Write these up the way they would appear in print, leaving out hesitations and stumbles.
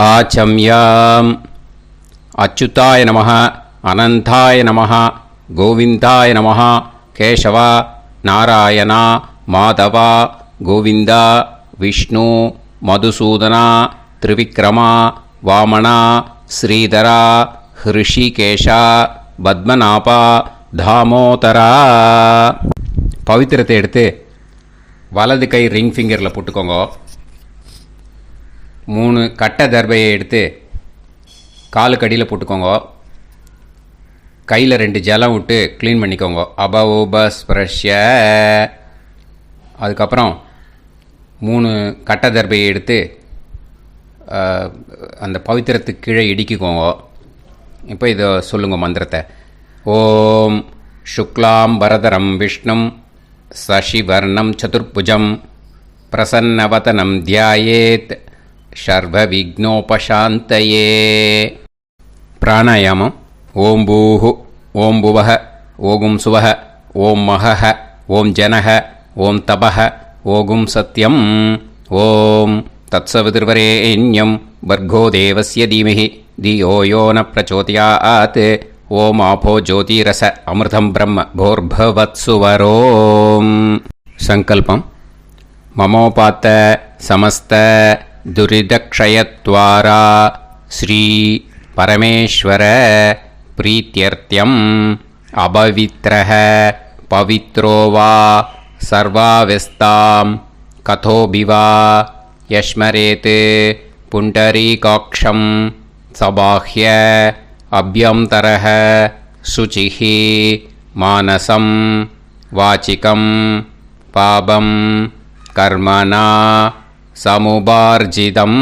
ஆச்சம்யாம். அச்சுதாய நமः, அனந்தாய நமः, கோவிந்தாய நமः, கேசவா, நாராயணா, மாதவா, கோவிந்தா, விஷ்ணு, மதுசூதனா, திரிவிக்ரமா, வாமனா, ஸ்ரீதரா, ஹிருஷிகேஷா, பத்மநாபா, தாமோதரா. பவித்திரத்தை எடுத்து வலது கை ரிங் ஃபிங்கரில் போட்டுக்கோங்க. 3 கட்டை தர்பையை எடுத்து காலுக்கடியில் போட்டுக்கோங்க. கையில் 2 ஜலம் விட்டு க்ளீன் பண்ணிக்கோங்க. அபவோபஸ்பிரஷ்ய. அதுக்கப்புறம் 3 கட்டை தர்பையை எடுத்து அந்த பவித்திரத்துக்கு கீழே இடிக்கிக்கோங்க. இப்போ இதை சொல்லுங்க மந்திரத்தை. ஓம் சுக்லாம் வரதரம் விஷ்ணும் சசிவர்ணம் சதுர்புஜம் பிரசன்னவதனம் தியாயேத் சர்வ விக்னோபசாந்தயே. பிராணாயாமம். ஓம் பூஹு, ஓம் புவஹ, ஓகும் சுவஹ, ஓம் மஹஹ, ஓம் ஜனஹ, ஓம் தபஹ, ஓகும் சத்யம். ஓம் தத்சவிதுர்வரேண்யம் வர்கோ தேவஸ்ய தீமஹி தியோ யோ ந பிரச்சோதயாத். ஓம் ஆபோ ஜோதிரச அமிர்தம் பிரம்ம போர்பவத்சுவரோம். சங்கல்பம். மமோபாத்த சமஸ்த துரிதக்ஷயத்வாரா ஸ்ரீ பரமேஸ்வர பிரீத்யர்த்தியம் அபவித்ரஹ பவித்ரோ வா சர்வாவஸ்தாம் கதோபிவா யஸ்மரேத் புண்டரீகாக்ஷம் சபாஹ்ய அப்யந்தரஹ சுசிஹ மானசம் வாசிகம் பாபம் கர்மணா சமுபார்ஜிதம்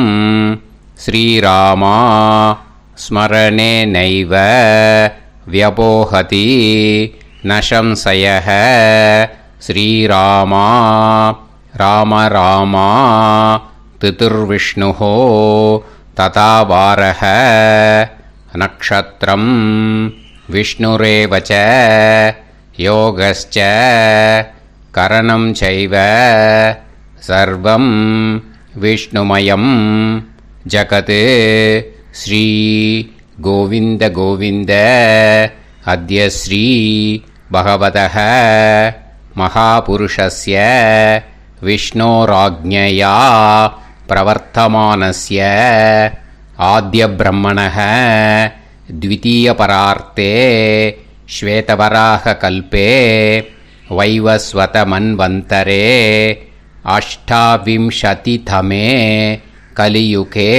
ஸ்ரீராமா ஸ்மரணேனைவ வ்யபோஹதி ந சம்சயः. ஸ்ரீராமா ராம ராமா திதிர்விஷ்ணுः ததா வாரः நக்ஷத்ரம் விஷ்ணுரேவ ச யோகஸ்ச கரணம் சைவ சர்வம் விஷ்ணுமயம் ஜகத். ஸ்ரீ கோவிந்த கோவிந்த அத்ய ஸ்ரீ பகவதः மகாபுருஷஸ்ய விஷ்ணோராஜ்ஞயா பிரவர்த்தமானஸ்ய ஆத்ய பிரம்மணः த்விதீயபரார்த்தே ஸ்வேதவராக கல்பே வைவஸ்வத மன்வந்தரே அஷ்டாவிம்சதிதமே கலியுகே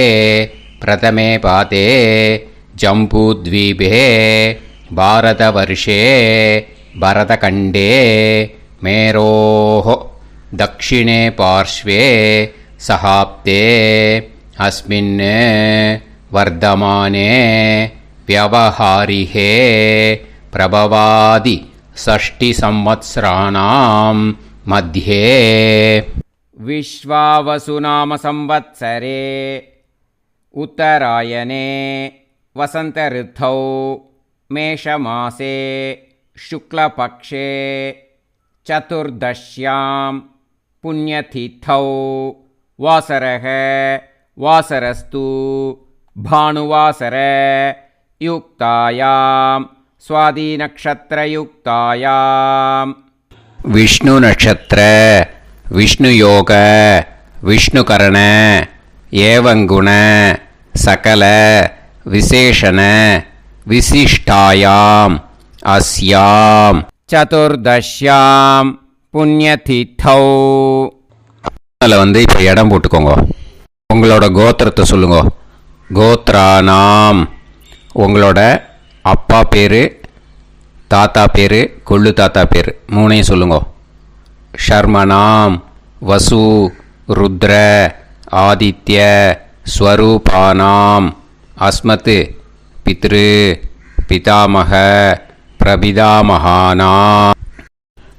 பிரதமே பாதே ஜம்பூத்வீபே பாரதவர்ஷே பரதகண்டே மேரோः தக்ஷிணே பார்ஷ்வே சஹாப்தே அஸ்மின் வர்தமானே व्यवहारिहे प्रभवादि षष्टि संवत्सराणां मध्ये विश्वावसुनाम संवत्सरे उत्तरायणे वसंत ऋतौ मेषमासे शुक्लपक्षे चतुर्दश्यां पुण्यतिथौ वासरः वासरस्तु भानुवासर युक्तायां स्वाதி நக்ஷத்ரயுக்தாயாம். விஷ்ணு நட்சத்திர விஷ்ணு யோக விஷ்ணுகரண ஏவங்குண சகல விசேஷண விசிஷ்டாயாம் அஸ்யாம் சதுர்தஷ்யாம் புண்ணியதிதௌ. அதில் இப்போ இடம் போட்டுக்கோங்க. உங்களோட கோத்திரத்தை சொல்லுங்க. கோத்ரானாம். உங்களோட அப்பா பேர், தாத்தா பேர், கொள்ளு தாத்தா பேர் 3ஐயும் சொல்லுங்க. ஷர்மனாம் வசு ருத்ர ஆதித்ய ஸ்வரூபானாம் அஸ்மத் பித்ரு பிதாமக பிரபிதாமகானாம்.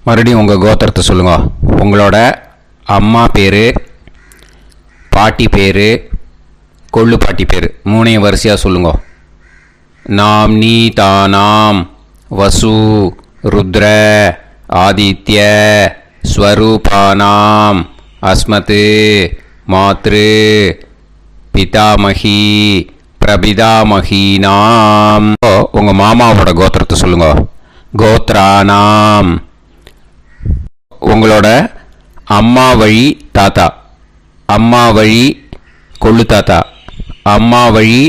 மறுபடியும் உங்கள் கோத்திரத்தை சொல்லுங்க. உங்களோட அம்மா பேர், பாட்டி பேர், கொள்ளு பாட்டி பேர் 3ஐயும் வரிசையாக சொல்லுங்க. நாம் நீதானாம் வசு ருத்ர ஆதித்ய ஸ்வரூபானாம் அஸ்மத் மாத்ரு பிதாமகி பிரபிதாமகீனாம். உங்கள் மாமாவோட கோத்திரத்தை சொல்லுங்க. கோத்ரானாம். உங்களோட அம்மா வழி தாத்தா, அம்மா வழி கொள்ளு தாத்தா, அம்மா வழி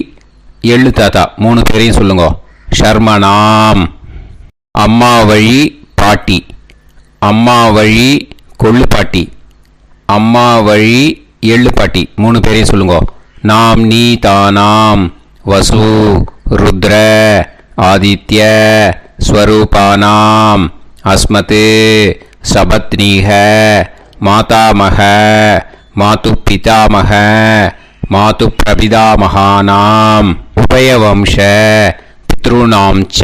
எள்ளு தாத்தா, 3 பேரையும் சொல்லுங்க. ஷர்மனாம். அம்மா வழி பாட்டி, அம்மா வழி கொள்ளு பாட்டி, அம்மா வழி எள்ளு பாட்டி, 3 பேரையும் சொல்லுங்க. நாம் நீ தானாம் வசு ருத்ர ஆதித்ய ஸ்வரூபானாம் அஸ்மத் சபத்னீக மாதாமக மாது பிதாமக மாது பிரபிதாமகானாம் உபயவம்ச பித்ருணாம் ச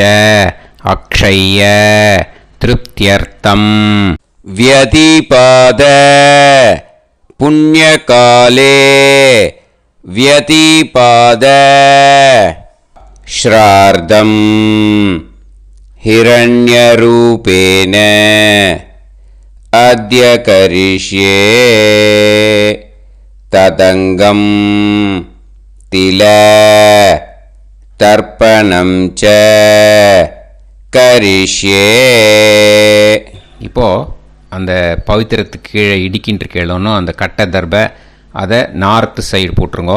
அக்ஷய திருப்தியர்த்தம் வியதிபாத புண்ணியகாலே व्यतिपाद श्रार्धं हिरण्यरूपेण अद्य करिष्ये तदङ्गं तिल तर्पणं च करिष्ये. இப்போ அந்த பவித்திரத்துக்கு கீழே இடிக்கின்ற கேளோன்னு அந்த கட்டை தர்பை அதை நார்த்து சைடு போட்டுருங்க.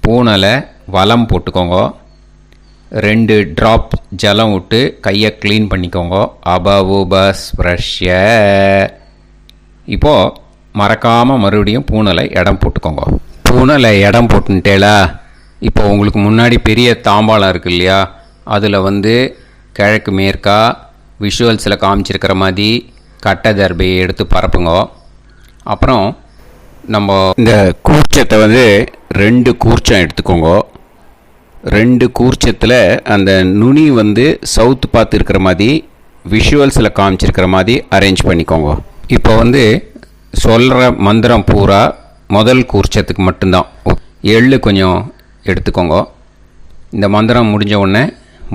பூனலை வலம் போட்டுக்கோங்க. 2 ட்ராப் ஜலம் விட்டு கையை க்ளீன் பண்ணிக்கோங்க. அபவுபஸ்ப்ரஷ்ய. இப்போது மறக்காமல் மறுபடியும் பூனலை இடம் போட்டுக்கோங்க. பூனலை இடம் போட்டுட்டேலா. இப்போ உங்களுக்கு முன்னாடி பெரிய தாம்பாளம் இருக்குது இல்லையா, அதில் கிழக்கு மேற்கா விஷுவல்ஸில் காமிச்சிருக்கிற மாதிரி கட்டை தர்பையை எடுத்து பரப்புங்க. அப்புறம் நம்ம இந்த கூர்ச்சத்தை 2 கூர்ச்சம் எடுத்துக்கோங்க. 2 கூர்ச்சத்தில் அந்த நுனி சவுத்து பார்த்து இருக்கிற மாதிரி விஷுவல்ஸில் காமிச்சிருக்கிற மாதிரி அரேஞ்ச் பண்ணிக்கோங்க. இப்போ சொல்கிற மந்திரம் பூரா முதல் கூர்ச்சத்துக்கு மட்டும்தான். எள்ளு கொஞ்சம் எடுத்துக்கோங்க. இந்த மந்திரம் முடிஞ்ச உடனே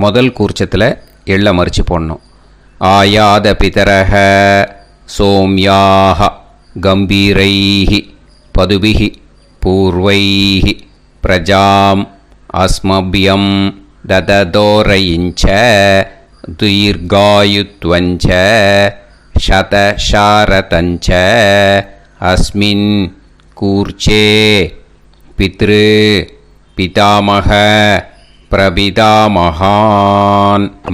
முதல் கூர்ச்சத்தில் எள்ளை மறித்து போடணும். ஆயாத பிதரஹ சோம்யாக கம்பீரைஹி பதுபிஹி பூர்வைஹி பிரஜாம் அஸ்மபியம் தததோரயிஞ்ச தீர்காயுத்வஞ்ச சதசாரதஞ்ச அஸ்மின் கூர்ச்சே பித்ரு பிதாமக பிரபிதாமகான்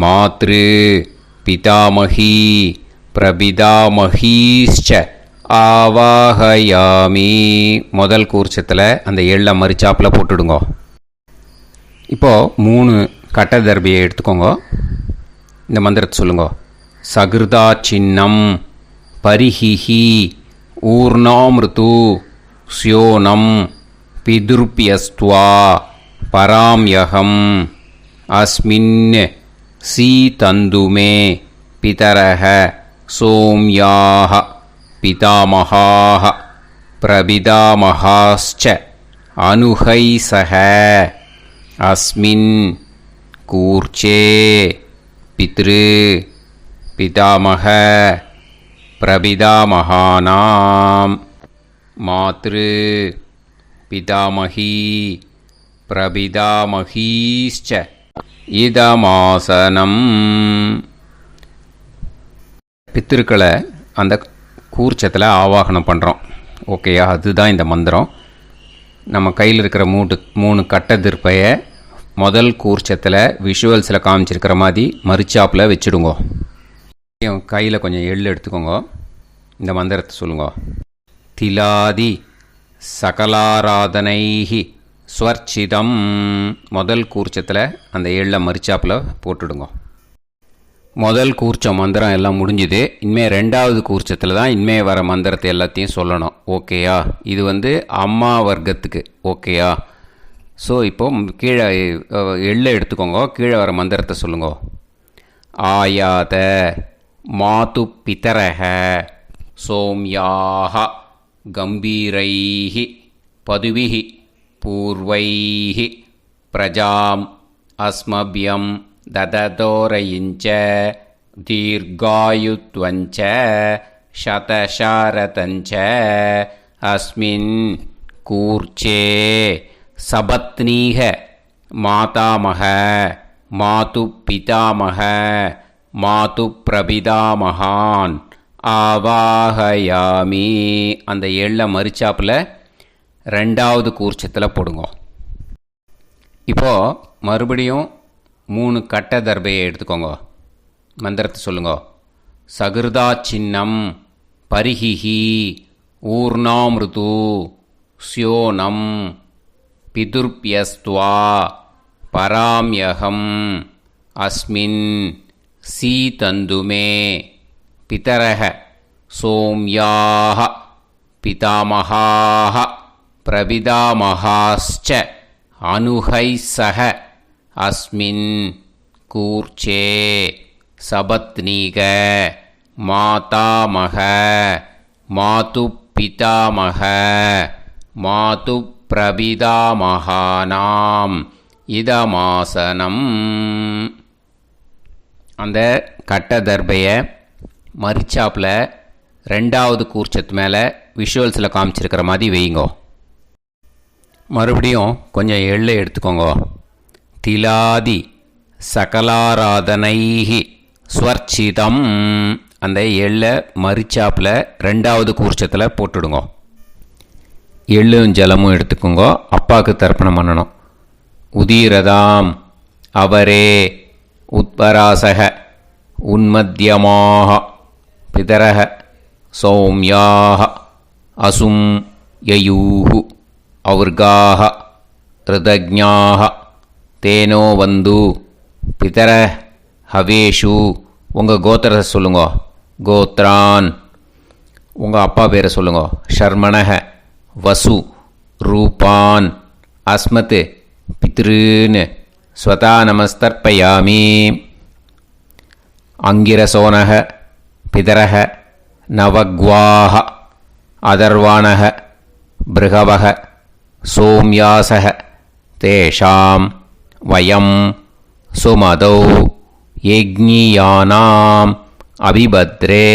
மாத்ரு பிதாமகி பிரபிதாமகீஸ்ச ஆவாஹயாமி. முதல் கூர்ச்சத்தில் அந்த எள்ளை மறிச்சாப்பில் போட்டுடுங்க. இப்போது 3 கட்டை தர்பியை எடுத்துக்கோங்க. இந்த மந்திரத்தை சொல்லுங்க. சகிருதா சின்னம் பரிஹிஹி ஊர்ணாமிருது ஸ்யோனம் பிதுர்பியஸ்துவா பராம்யகம் அஸ்மின் சீதந்துமே பிதரஹ சோம்யாக பிதாமகாः பிரபிதாமகாஸ்ச அனுஹைசஹ அஸ்மின் கூர்ச்சே பித்ரு பிதாமக பிரபிதாமகானாம் மாத்ரு பிதாமகி பிரபிதாமகீஸ்ச இதமாசனம். பித்திருக்களை அந்த கூர்ச்சத்தில் ஆவாகனம் பண்ணுறோம். ஓகேயா? அதுதான் இந்த மந்திரம். நம்ம கையில் இருக்கிற 3 கட்டை திருப்பையை முதல் கூர்ச்சத்தில் விஷுவல்ஸில் காமிச்சிருக்கிற மாதிரி மறிச்சாப்பில் வச்சுடுங்க. கையில் கொஞ்சம் எள்ளு எடுத்துக்கோங்க. இந்த மந்திரத்தை சொல்லுங்க. திலாதி சகலாராதனைஹி ஸ்வர்ச்சிதம். முதல் கூர்ச்சத்தில் அந்த எள்ளை மறிச்சாப்பில் போட்டுடுங்க. முதல் கூர்ச்சம் மந்திரம் எல்லாம் முடிஞ்சுது. இனிமேல் 2வது கூர்ச்சத்தில் தான் இனிமேல் வர மந்திரத்தை எல்லாத்தையும் சொல்லணும். ஓகேயா? இது அம்மா வர்க்கத்துக்கு. ஓகேயா? ஸோ இப்போது கீழே எள்ளை எடுத்துக்கோங்க. கீழே வர மந்திரத்தை சொல்லுங்க. ஆயாத மாது பிதரஹ சோம்யாக கம்பீரைஹி பதுவிஹி பூர்வைஹி பிரஜாம் அஸ்மபியம் தததோரயிஞ்ச தீர்காயுத்வஞ்ச சதசாரதஞ்ச அஸ்மின் கூர்ச்சே சபத்னீக மாதாமக மாது பிதாமக மாது பிரபிதாமகான் ஆவாஹயாமி. அந்த எள்ள மரிச்சாப்பில் ரெண்டாவது கூர்ச்சத்தில் போடுங்க. இப்போது மறுபடியும் 3 கட்ட தர்பையை எடுத்துக்கோங்க. மந்திரத்தை சொல்லுங்க. சகிருதா சின்னம் பரிஹிஹி ஊர்ணாமிருது ஸ்யோனம் பிதுர்பியஸ்துவா பராம்யகம் அஸ்மின் சீதந்துமே பிதரஹ சோம்யாஹ பிதாமஹாஹ பிரபிதாமஹாஸ்ச அனுஹைசஹ அஸ்மின் கூர்ச்சே சபத்னீக மாதாமக மாது பிதாமக மாது பிரபிதாமகானாம் இதமாசனம். அந்த கட்ட தர்பையை மரிச்சாப்பில் ரெண்டாவது கூர்ச்சத்து மேலே விஷுவல்ஸில் காமிச்சிருக்கிற மாதிரி வைங்கோ. மறுபடியும் கொஞ்சம் எள்ளை எடுத்துக்கோங்க. திலாதி சகலாராதனைஹி ஸ்வர்ச்சிதம். அந்த எள்ளை மரிச்சாப்பில் ரெண்டாவது கூர்ச்சத்தில் போட்டுடுங்க. எள்ளும் ஜலமும் எடுத்துக்கோங்க. அப்பாவுக்கு தர்ப்பணம் பண்ணணும். உதீரதாம் அவரே உத்பராசக உன்மத்தியமாக பிதரக சௌம்யாக அசும் யயூஹு ஔர்காக ரிதஜ்ஞாக தேனோ வந்து பிதர ஹவேஷு. உங்கள் கோத்திரத்தை சொல்லுங்க. கோத்ரான். உங்கள் அப்பா பேரை சொல்லுங்க. ஷர்மணக வசு ரூபான் அஸ்மத் பித்ருன்னு ஸ்வதா நமஸ்தர்ப்பயாமி. அங்கிரசோனக பிதரக நவக்வாஹ அதர்வாணக பிருகவக சோம்யாசக தேஷாம் வயம் சுமதௌ யஜ்ஞியானாம் அபிபத்ரே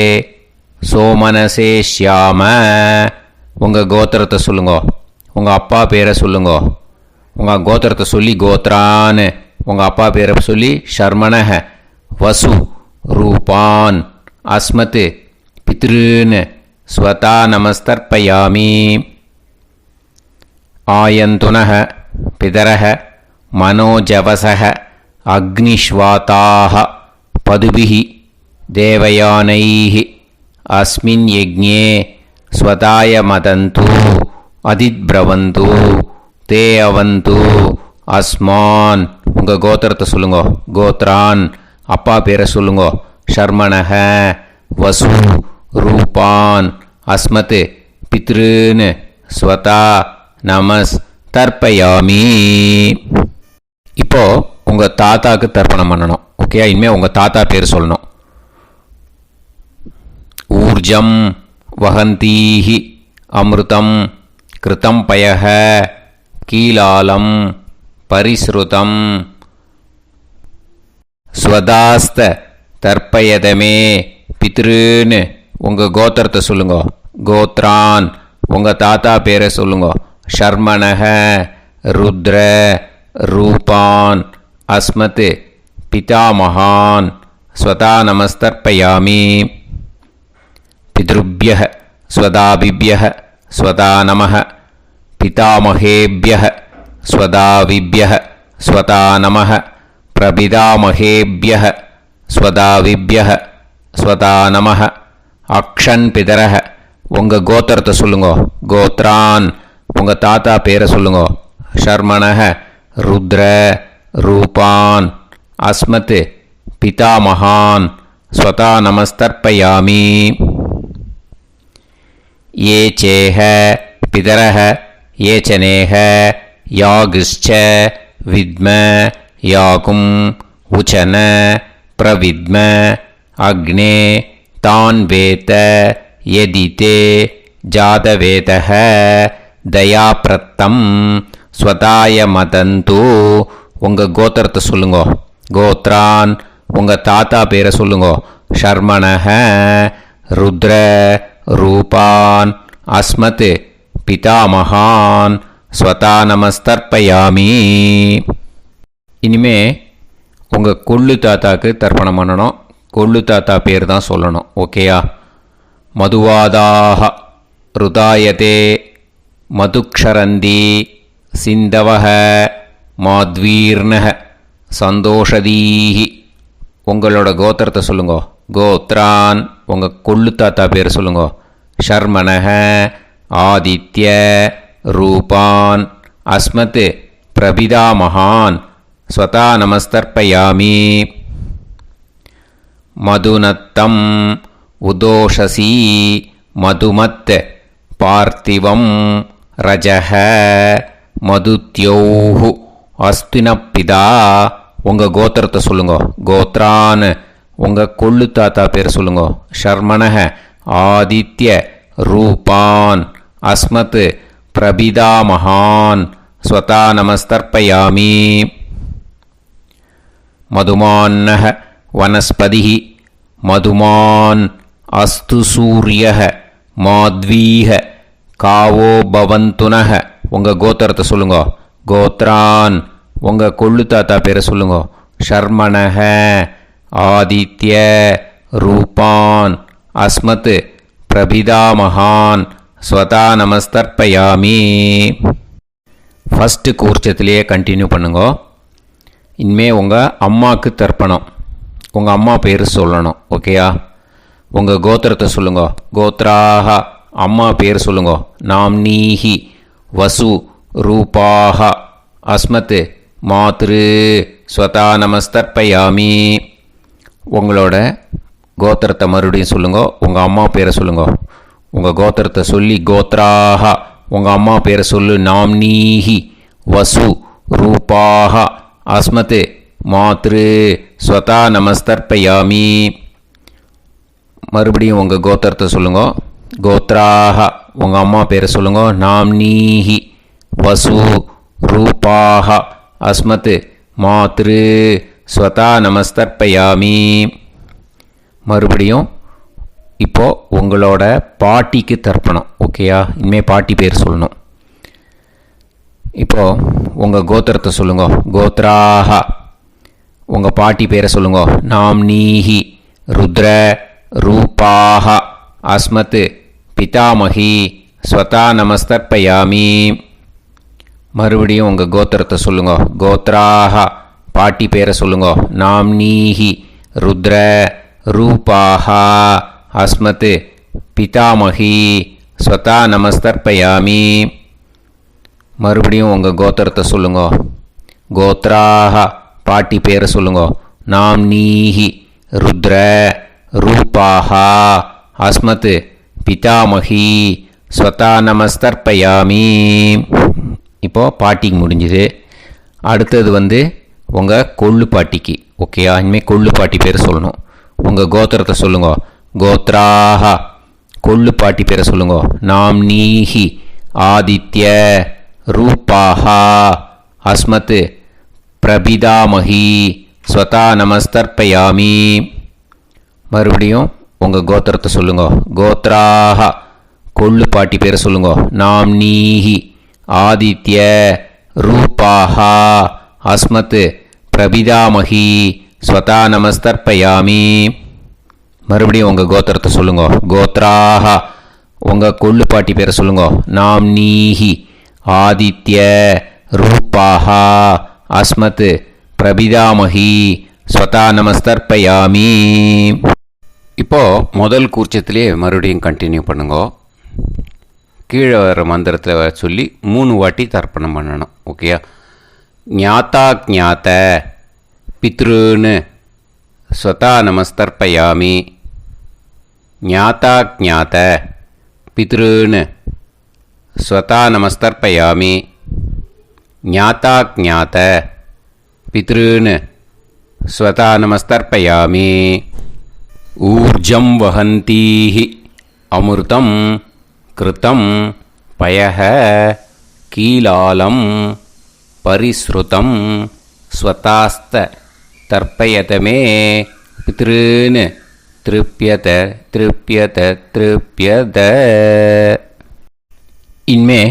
சோமனசே ஷ்யாம. உங்கள் கோத்திரத்தை சொல்லுங்க. உங்கள் அப்பா பேரை சொல்லுங்க. உங்கள் கோத்திரத்தை சொல்லி கோத்ரான்னு, உங்கள் அப்பா பேரை சொல்லி ஷர்மணக வசு ரூபான் அஸ்மத் பித்ருன்னு ஸ்வதா நமஸ்தர்ப்பயாமி. ஆயந்துனக பிதரக மனோஜவசக அக்னிஷ்வாதாக பதுபிஹி தேவயானைஹி அஸ்மின் யஜ்ஞே ஸ்வதாய மதந்து அதித்ப்ரவந்து தே அவந்து அஸ்மான். உங்கள் கோத்திரத்தை சொல்லுங்க. கோத்ரான். அப்பா பேரை சொல்லுங்க. ஷர்மணக வசு ரூபான் அஸ்மத் பித்ருன்னு ஸ்வதா நமஸ் தர்ப்பயாமி. இப்போது உங்கள் தாத்தாவுக்கு தர்ப்பணம் பண்ணணும். ஓகே, இனிமேல் உங்கள் தாத்தா பேர் சொல்லணும். ஊர்ஜம் வஹந்தீஹி அமிர்தம் கிருதம் பயஹ கீலாலம் பரிஸ்ருதம் ஸ்வதாஸ்த தர்ப்பயதமே பித்ருன்னு. உங்கள் கோத்திரத்தை சொல்லுங்க. கோத்ரான். உங்கள் தாத்தா பேரை சொல்லுங்க. ஷர்மணக ருத்ர ரூபான் அஸ்மத் பிதாமகான் ஸ்வதா நமஸ்தர்ப்பயாமி. பித்ருப்யஹ ஸ்வதாபிப்யஹ ஸ்வதா நமஹ பிதாமகேப்யஹ ஸ்வதாவிப்யஹ ஸ்வதா நமஹ பிரபிதாமகேப்யஹ ஸ்வதாவிப்யஹ ஸ்வதா நமஹ. அக்ஷன் பிதரஹ. உங்கள் கோத்திரத்தை சொல்லுங்க. கோத்ரான். உங்கள் தாத்தா பேரை சொல்லுங்க. ஷர்மணக ருத்ர ரூபான் அஸ்மத் பிதாமகான் ஸ்வதா நமஸ்தர்ப்பயாமி. ये चेह पितरः ये चनेह यागश्च विद्म याकुं उचन प्रविद्म अग्ने तान् वेत यदिते जातवेतः दयाप्रत्तं स्वताय मदन्तु. உங்கள் கோத்திரத்தை சொல்லுங்க. கோத்ரான். உங்கள் தாத்தா பேரை சொல்லுங்க. ஷர்மணக ருத்ர ரூபான் அஸ்மத் பிதாமகான் ஸ்வதா நமஸ்தர்ப்பயாமி. இனிமே உங்கள் கொள்ளு தாத்தாக்கு தர்ப்பணம் பண்ணணும். கொள்ளு தாத்தா பேர் தான் சொல்லணும். ஓகேயா? மதுவாதாக ருதாயதே மதுக்ஷரந்தி சிந்தவக மாத்வீர்ணக சந்தோஷதீஹி. உங்களோட கோத்திரத்தை சொல்லுங்க. கோத்ரான் உங்கள் கொள்ளு தாத்தா பேர் சொல்லுங்க. ஷர்மணக ஆதித்ய ரூபான் அஸ்மத் பிரபிதாமகான் ஸ்வதா நமஸ்தர்ப்பயாமி. மதுநத்தம் உதோஷசி மதுமத் பார்த்திவம் ரஜஹ மதுத்யோஹு அஸ்தினப்பிதா. உங்கள் கோத்திரத்தை சொல்லுங்க. கோத்ரான் உங்கள் கொள்ளு தாத்தா பேர் சொல்லுங்க. ஷர்மணஹ ஆதித்ய ரூபான் அஸ்மத் பிரபிதாமகான் ஸ்வதா நமஸ்தர்ப்பயாமி. மதுமான்னஹ வனஸ்பதிஹ மதுமான் அஸ்து சூரியஹ மாத்வீஹ காவோ பவந்துனஹ. உங்கள் கோத்திரத்தை சொல்லுங்க. கோத்ரான் உங்கள் கொள்ளு தாத்தா பேரை சொல்லுங்க. ஷர்மணஹ ஆதித்ய ரூபான் அஸ்மத் பிரபிதாமகான் ஸ்வதா நமஸ்தர்ப்பயாமி. ஃபஸ்ட்டு கூர்ச்சத்திலேயே கண்டினியூ பண்ணுங்க. இனிமே உங்கள் அம்மாவுக்கு தர்ப்பணம். உங்கள் அம்மா பேர் சொல்லணும். ஓகேயா? உங்கள் கோத்திரத்தை சொல்லுங்க. கோத்ராக அம்மா பேர் சொல்லுங்க. நாம்னீஹி வசு ரூபாக அஸ்மத் மாத்ரு ஸ்வதா நமஸ்தர்ப்பயாமி. உங்களோட கோத்திரத்தை மறுபடியும் சொல்லுங்க. உங்கள் அம்மா பேரை சொல்லுங்க. உங்கள் கோத்திரத்தை சொல்லி கோத்ராக உங்கள் அம்மா பேரை சொல்லு. நாம்னீஹி வசு ரூபாக அஸ்மத் மாத்ரு ஸ்வதா நமஸ்தர்ப்பயாமி. மறுபடியும் உங்கள் கோத்திரத்தை சொல்லுங்க. கோத்ராக உங்கள் அம்மா பேரை சொல்லுங்க. நாம்னீஹி வசு ரூபாக அஸ்மத் மாத்ரு ஸ்வதா நமஸ்தர்ப்பயாமி. மறுபடியும் இப்போது உங்களோட பாட்டிக்கு தர்ப்பணம். ஓகேயா? இனிமேல் பாட்டி பேர் சொல்லணும். இப்போது உங்கள் கோத்திரத்தை சொல்லுங்க. கோத்ராக உங்கள் பாட்டி பேரை சொல்லுங்க. நாம்னீஹி ருத்ர ரூபாக அஸ்மத் பிதாமகி ஸ்வதா நமஸ்தர்ப்பயாமி. மறுபடியும் உங்கள் கோத்திரத்தை சொல்லுங்க. கோத்ராக பாட்டி பேரை சொல்லுங்க. நாம்னீஹி ருத்ர ரூபாக அஸ்மத் பிதாமகி ஸ்வதா நமஸ்தர்ப்பயாமி. மறுபடியும் உங்கள் கோத்திரத்தை சொல்லுங்க. கோத்ராக பாட்டி பேரை சொல்லுங்க. நாம்னீஹி ருத்ர ரூபாக அஸ்மத் பிதாமகி ஸ்வதா நமஸ்தர்ப்பயாமி. இப்போது பாட்டிக்கு முடிஞ்சுது. அடுத்தது உங்கள் கொள்ளு பாட்டிக்கு. ஓகேயா? இனிமேல் கொள்ளு பாட்டி பேர் சொல்லணும். உங்கள் கோத்திரத்தை சொல்லுங்க. கோத்ராக கொள்ளு பாட்டி பேரை சொல்லுங்க. நாம்னீஹி ஆதித்ய ரூபாக அஸ்மத் பிரபிதாமகி ஸ்வதா நமஸ்தர்ப்பயாமி. மறுபடியும் உங்கள் கோத்திரத்தை சொல்லுங்க. கோத்ராக கொள்ளு பாட்டி பேரை சொல்லுங்க. நாம்னீஹி ஆதித்ய ரூபாக அஸ்மத் பிரபிதாமகி ஸ்வதா நமஸ்தர்ப்பயாமி. மறுபடியும் உங்கள் கோத்திரத்தை சொல்லுங்க. கோத்ராக உங்கள் கொள்ளு பாட்டி பேரை சொல்லுங்க. நாம்னீஹி ஆதித்ய ரூபாக அஸ்மத் பிரபிதாமகி ஸ்வதா நமஸ்தர்ப்பயாமி. இப்போது முதல் கூர்ச்சத்திலே மறுபடியும் கண்டினியூ பண்ணுங்க. கீழே வர மந்திரத்தை சொல்லி 3 வாட்டி தர்ப்பணம் பண்ணணும். ஓகேயா? ஞாத்தா ஞாத்த பித்ருன்னு ஸ்வதா நமஸ்தர்ப்பயாமி. ஞாத்தா ஞாத்த பித்ருன்னு ஸ்வதா நமஸ்தர்ப்பயாமி. ஞாத்தா ஞாத்த பித்ருன்னு ஸ்வதா நமஸ்தர்ப்பயாமி. ஊர்ஜம் வஹந்தீஹி அமிர்தம் கிருதம் பயஹ கீலாலம் பரிஸ்ருதம் ஸ்வதாஸ்த தர்ப்பயதமே பித்ருன்னு திருப்யத திருப்யத திருப்யத. இனிமே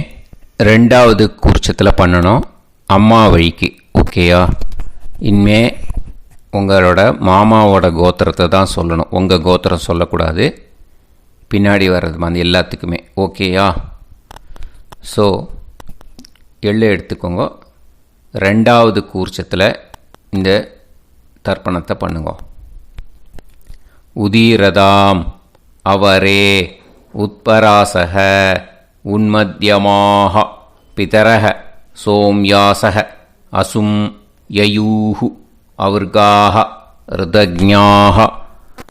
ரெண்டாவது கூர்ச்சத்தில் பண்ணணும் அம்மா வழிக்கு. ஓகேயா? இனிமே உங்களோட மாமாவோட கோத்திரத்தை தான் சொல்லணும், உங்கள் கோத்திரம் சொல்லக்கூடாது. பின்னாடி வர்றது மாதிரி எல்லாத்துக்குமே. ஓகேயா? ஸோ எள்ளு எடுத்துக்கோங்க. ரெண்டாவது கூர்ச்சத்தில் இந்த தர்ப்பணத்தை பண்ணுங்க. உதீரதாம் அவரே உத்பராசக உன்மத்யமாக பிதரக சோம்யாசக அசும் யயூஹு அவர்காக ருதஜ்ஞாக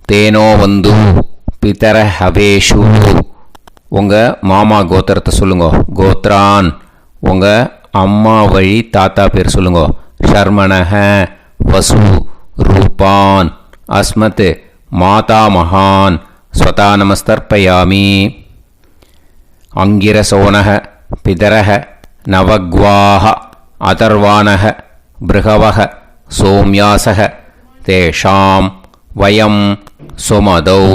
தேனோ வந்து பிதர ஹவேஷு. உங்கள் மாமா கோத்திரத்தை சொல்லுங்க. கோத்ரான் உங்கள் அம்மா வழி தாத்தா பேர் சொல்லுங்க. ஷர்மணஹ வசு ரூபான் அஸ்மத் மாதா மகான் ஸ்வதா நமஸ்தர்ப்பயாமி. அங்கிரசோனஹ பிதரஹ நவக்வாஹ அதர்வாணஹ பிருகவஹ சோம்யாசஹ தேஷாம் வயம் சுமதௌ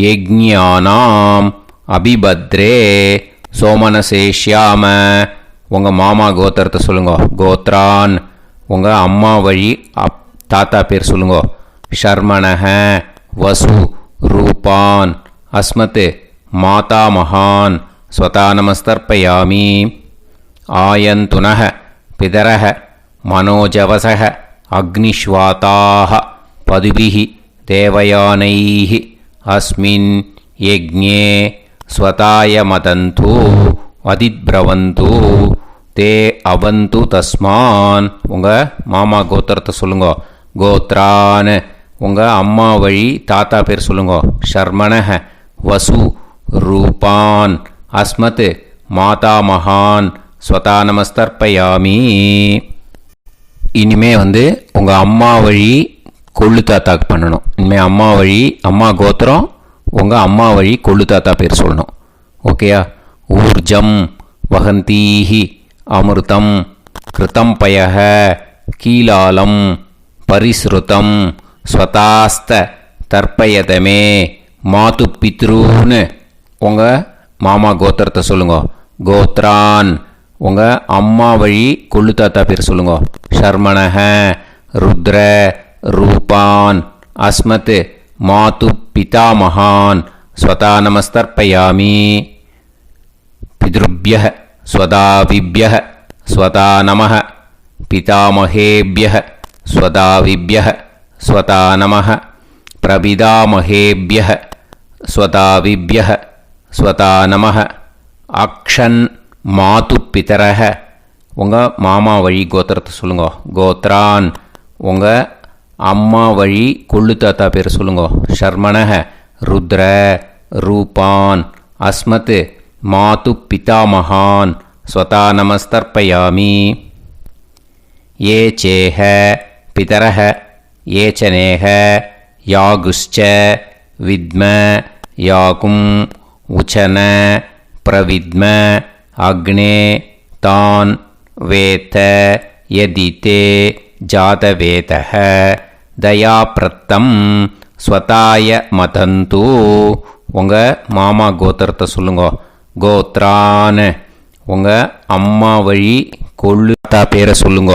யஜ்ஞானாம் அபிபத்ரே சோமனசேஷ்யாம. உங்கள் மாமா கோத்திரத்தை சொல்லுங்க. கோத்ரான் உங்கள் அம்மா வழி தாத்தா பேர் சொல்லுங்க. ஷர்மணஹ வசு ரூபான் அஸ்மத் மாதா மகான் ஸ்வதா நமஸ்தர்ப்பயாமி. ஆயந்துனஹ பிதரஹ மனோஜவசஹ அக்னிஷ்வாதாக பதுபிஹி தேவயானைஹ அஸ்மின் யஜ்ஞே ஸ்வதாய மதந்து அதிப்ரவந்து தே அவந்து தஸ்மான். உங்கள் மாமா கோத்திரத்தை சொல்லுங்க. கோத்ரான் உங்கள் அம்மா வழி தாத்தா பேர் சொல்லுங்க. ஷர்மணஹ வசு ரூபான் அஸ்மத் மாதா மகான் ஸ்வதா நமஸ்தர்ப்பயாமி. இனிமே உங்கள் அம்மா வழி கொள்ளு தாத்தாக்கு பண்ணணும். இனிமேல் அம்மா வழி அம்மா கோத்திரம் உங்கள் அம்மா வழி கொள்ளு தாத்தா பேர் சொல்லணும். ஓகேயா? ஊர்ஜம் வகந்தீஹி அமிர்தம் கிருதம் பயஹ கீலாலம் பரிஸ்ருதம் ஸ்வதாஸ்த தர்ப்பயதமே மாது பித்ரூன்னு. உங்கள் மாமா கோத்திரத்தை சொல்லுங்க. கோத்ரான் உங்கள் அம்மா வழி கொள்ளு தாத்தா பேர் சொல்லுங்க. ஷர்மணஹ ருத்ர ரூபான் அஸ்மத் மாது பிதாமகான் ஸ்வதா நமஸ்தர்ப்பயாமி. பித்ருப்யஹ ஸ்வதாவிப்யஹ ஸ்வதா நமஹ பிதாமகேப்யஹ ஸ்வதாவிப்யஹ ஸ்வதா நமஹ பிரபிதாமகேப்யஹ ஸ்வதாவிப்யஹ ஸ்வதா நமஹ. அக்ஷன் மாது பிதரஹ உங்கள் மாமா வழி கோத்திரத்தை சொல்லுங்க. கோத்ரான் உங்கள் அம்மா வழி கொள்ளு தாத்தா பேர் சொல்லுங்க. ஷர்மணஹ ருத்ர ரூபான் அஸ்மத் மாது பிதாமகான் ஸ்வதா நமஸ்தர்ப்பயாமி. ஏ சேஹ பிதரஹ ஏ சனேஹ யாகுஷ்ச வித்ம யாகும் உச்சன பிரவித்ம அக்னே தான் வேத யதிதே ஜாதவேதஹ தயாப்ரத்தம் ஸ்வதாய மதந்து. உங்கள் மாமா கோத்திரத்தை சொல்லுங்க. கோத்ரான் உங்கள் அம்மா வழி கொள்ளு தாத்தா பேரை சொல்லுங்க.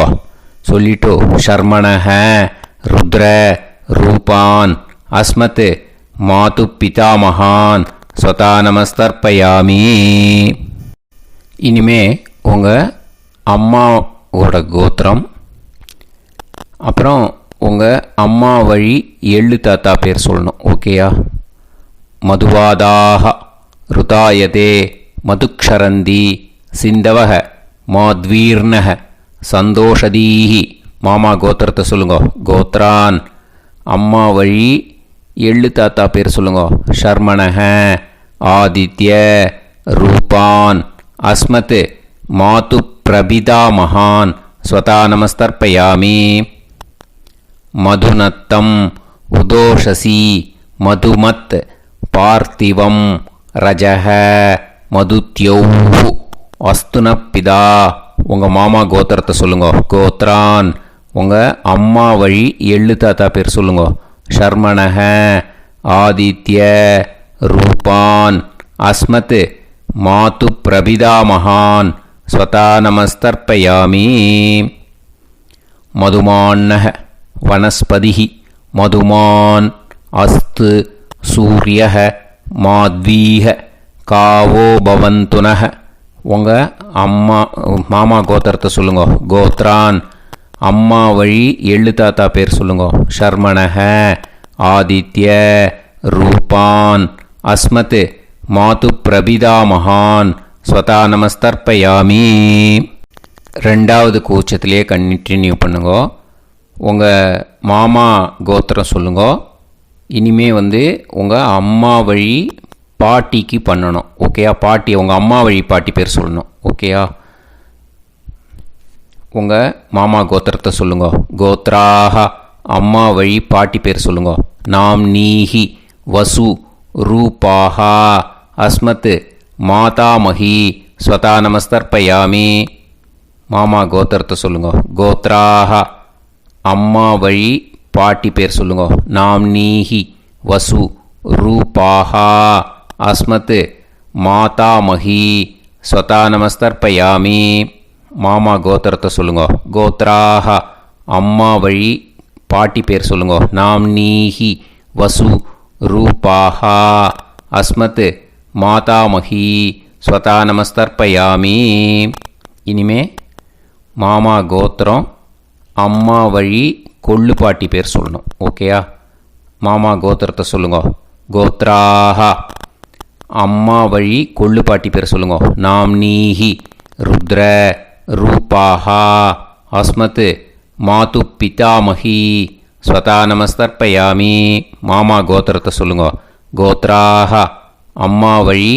சொல்லிட்டு ஷர்மணஹ ருத்ர ரூபான் அஸ்மத் மாது பிதாமகான் ஸ்வதா நமஸ்தர்ப்பயாமி. இனிமே உங்கள் அம்மாவோட கோத்திரம் அப்புறம் உங்கள் அம்மா வழி எள்ளு தாத்தா பேர் சொல்லணும். ஓகேயா? மதுவாதாக ருதாயதே மதுக்ஷரந்தி சிந்தவக மாத்வீர்ணக சந்தோஷதீஹி. மாமா கோத்திரத்தை சொல்லுங்க. கோத்ரான் அம்மா வழி எள்ளு தாத்தா பேர் சொல்லுங்க. ஷர்மணஹ ஆதித்ய ரூபான் அஸ்மத் மாது பிரபிதாமகான் ஸ்வதா நமஸ்தர்ப்பயாமி. மதுநத்தம் உதோஷசி மதுமத் பார்த்திவம் ரஜஹ மதுத்யௌஹு அஸ்துனப்பிதா. உங்கள் மாமா கோத்திரத்தை சொல்லுங்க. கோத்ரான் உங்கள் அம்மா வழி எள்ளு தாத்தா பேர் சொல்லுங்க. ஷர்மணஹ ஆதித்ய ரூபான் அஸ்மத் மாது பிரபிதாமகான் ஸ்வதா நமஸ்தர்ப்பயாமி. மதுமான்னஹ வனஸ்பதிஹ மதுமான் அஸ்து சூரியஹ மாத்வீஹ காவோ பவந்துனஹ. உங்கள் மாமா கோத்திரத்தை சொல்லுங்க. கோத்ரான் அம்மா வழி எள்ளு தாத்தா பேர் சொல்லுங்க. ஷர்மணஹ ஆதித்ய ரூபான் அஸ்மத் மாது பிரபிதாமகான் ஸ்வதா நமஸ்தர்ப்பயாமி. ரெண்டாவது கூச்சத்திலே கண்டினியூ பண்ணுங்க. உங்கள் மாமா கோத்திரம் சொல்லுங்க. இனிமே உங்கள் அம்மா வழி பாட்டிக்கு பண்ணணும். ஓகேயா? பாட்டி உங்கள் அம்மா வழி பாட்டி பேர் சொல்லணும். ஓகேயா? உங்கள் மாமா கோத்திரத்தை சொல்லுங்க. கோத்ராஹ அம்மா வழி பாட்டி பேர் சொல்லுங்க. நாம் நீஹி வசு ரூபாஹா அஸ்மத் மாதாமஹி ஸ்வதா நமஸ்தர்ப்பயாமி. மாமா கோத்திரத்தை சொல்லுங்க. கோத்ராஹ அம்மா வழி பாட்டி பேர் சொல்லுங்க. நாம் நீஹி வசு ரூபாஹா அஸ்மத் மாதாமஹி ஸ்வதா நமஸ்தர்ப்பயாமி. மாமா கோத்திரத்தை சொல்லுங்க. கோத்ராஹ அம்மா வழி பாட்டி பேர் சொல்லுங்க. நாம் நீஹி வசு ரூபாஹா அஸ்மத் மாதாமஹி ஸ்வதா நமஸ்தர்ப்பயாமி. இனிமே மாமா கோத்திரம் அம்மா வழி கொள்ளு பாட்டி பேர் சொல்லணும். ஓகேயா? மாமா கோத்திரத்தை சொல்லுங்க. கோத்ராஹ அம்மா வழி கொள்ளு பாட்டி பேர் சொல்லுங்க. நாம் நீஹி ருத்ர ரூபாஹா அஸ்மத் மாது பிதாமஹி ஸ்வதா நமஸ்தர்ப்பயாமி. மாமா கோத்திரத்தை சொல்லுங்க. கோத்ராஹ அம்மா வழி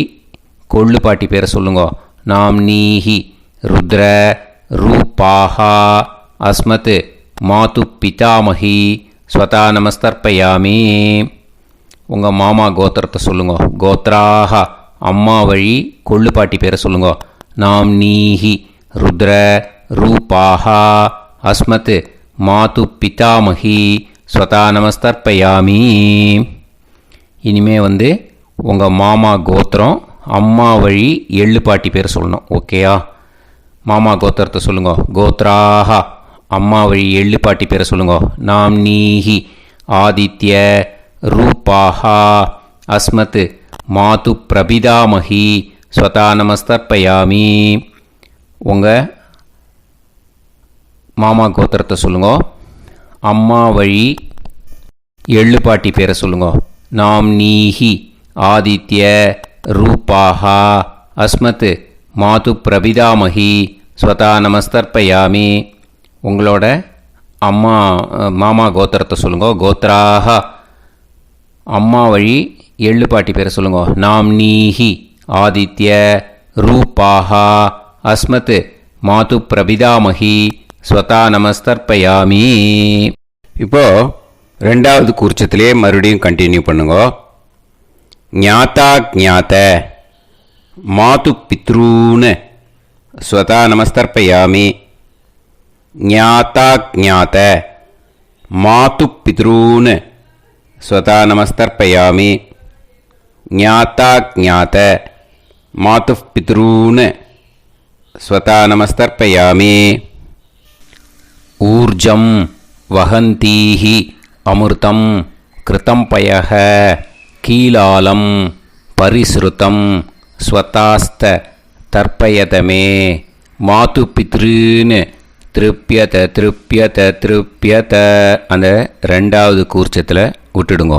கொள்ளு பாட்டி பேரை சொல்லுங்க. நாம் நீஹி ருத்ர ரூபாஹா அஸ்மத் மாது பிதாமஹி ஸ்வதா நமஸ்தர்ப்பயாமி. உங்கள் மாமா கோத்திரத்தை சொல்லுங்க. கோத்ராஹ அம்மா வழி கொள்ளு பாட்டி பேரை சொல்லுங்க. நாம் நீஹி ருத்ர ரூபாஹா அஸ்மத் மாது பிதாமஹி ஸ்வதா நமஸ்தர்ப்பயாமி. இனிமே உங்கள் மாமா கோத்திரம் அம்மா வழி எள்ளு பாட்டி பேர் சொல்லணும். ஓகேயா? மாமா கோத்திரத்தை சொல்லுங்க. கோத்ராஹ அம்மா வழி எள்ளு பாட்டி பேரை சொல்லுங்க. நாம் நீஹி ஆதித்ய ரூபாஹா அஸ்மத் மாது பிரபிதாமஹி ஸ்வதா நமஸ்தர்ப்பயாமி. உங்கள் மாமா கோத்திரத்தை சொல்லுங்க. அம்மா வழி எள்ளு பாட்டி பேரை சொல்லுங்க. நாம் நீஹி ஆதித்ய ரூபாஹா அஸ்மத் மாது பிரபிதாமஹி ஸ்வதா நமஸ்தர்ப்பயாமி. உங்களோட மாமா கோத்திரத்தை சொல்லுங்க. கோத்ராஹ அம்மா வழி எள்ளு பாட்டி பேரை சொல்லுங்க. நாம் நீஹி ஆதித்ய ரூபாஹா அஸ்மத் மாது பிரபிதாமஹி ஸ்வதா நமஸ்தர்ப்பயாமி. இப்போது ரெண்டாவது கூர்ச்சத்திலே மறுபடியும் கண்டினியூ பண்ணுங்க. ஞாதா ஞாத மாது பித்ரூன் ஸ்வதா நமஸ்தர்ப்பயாமி. ஞாதா ஞாத மாது பித்ரூன் ஸ்வதா நமஸ்தர்ப்பயாமி. ஞாதா ஞாத மாது பித்ரூன் ஸ்வதா நமஸ்தர்ப்பயாமி. ஊர்ஜம் வஹந்தீஹி அமிர்தம் கிருதம் பயஹ கீலாலம் பரிஸ்ருதம் ஸ்வதாஸ்த தர்ப்பயதமே மாது பித்ருன்னு திருப்பியத திருப்பியத திருப்பியத. அந்த ரெண்டாவது கூர்ச்சத்தில் விட்டுடுங்க.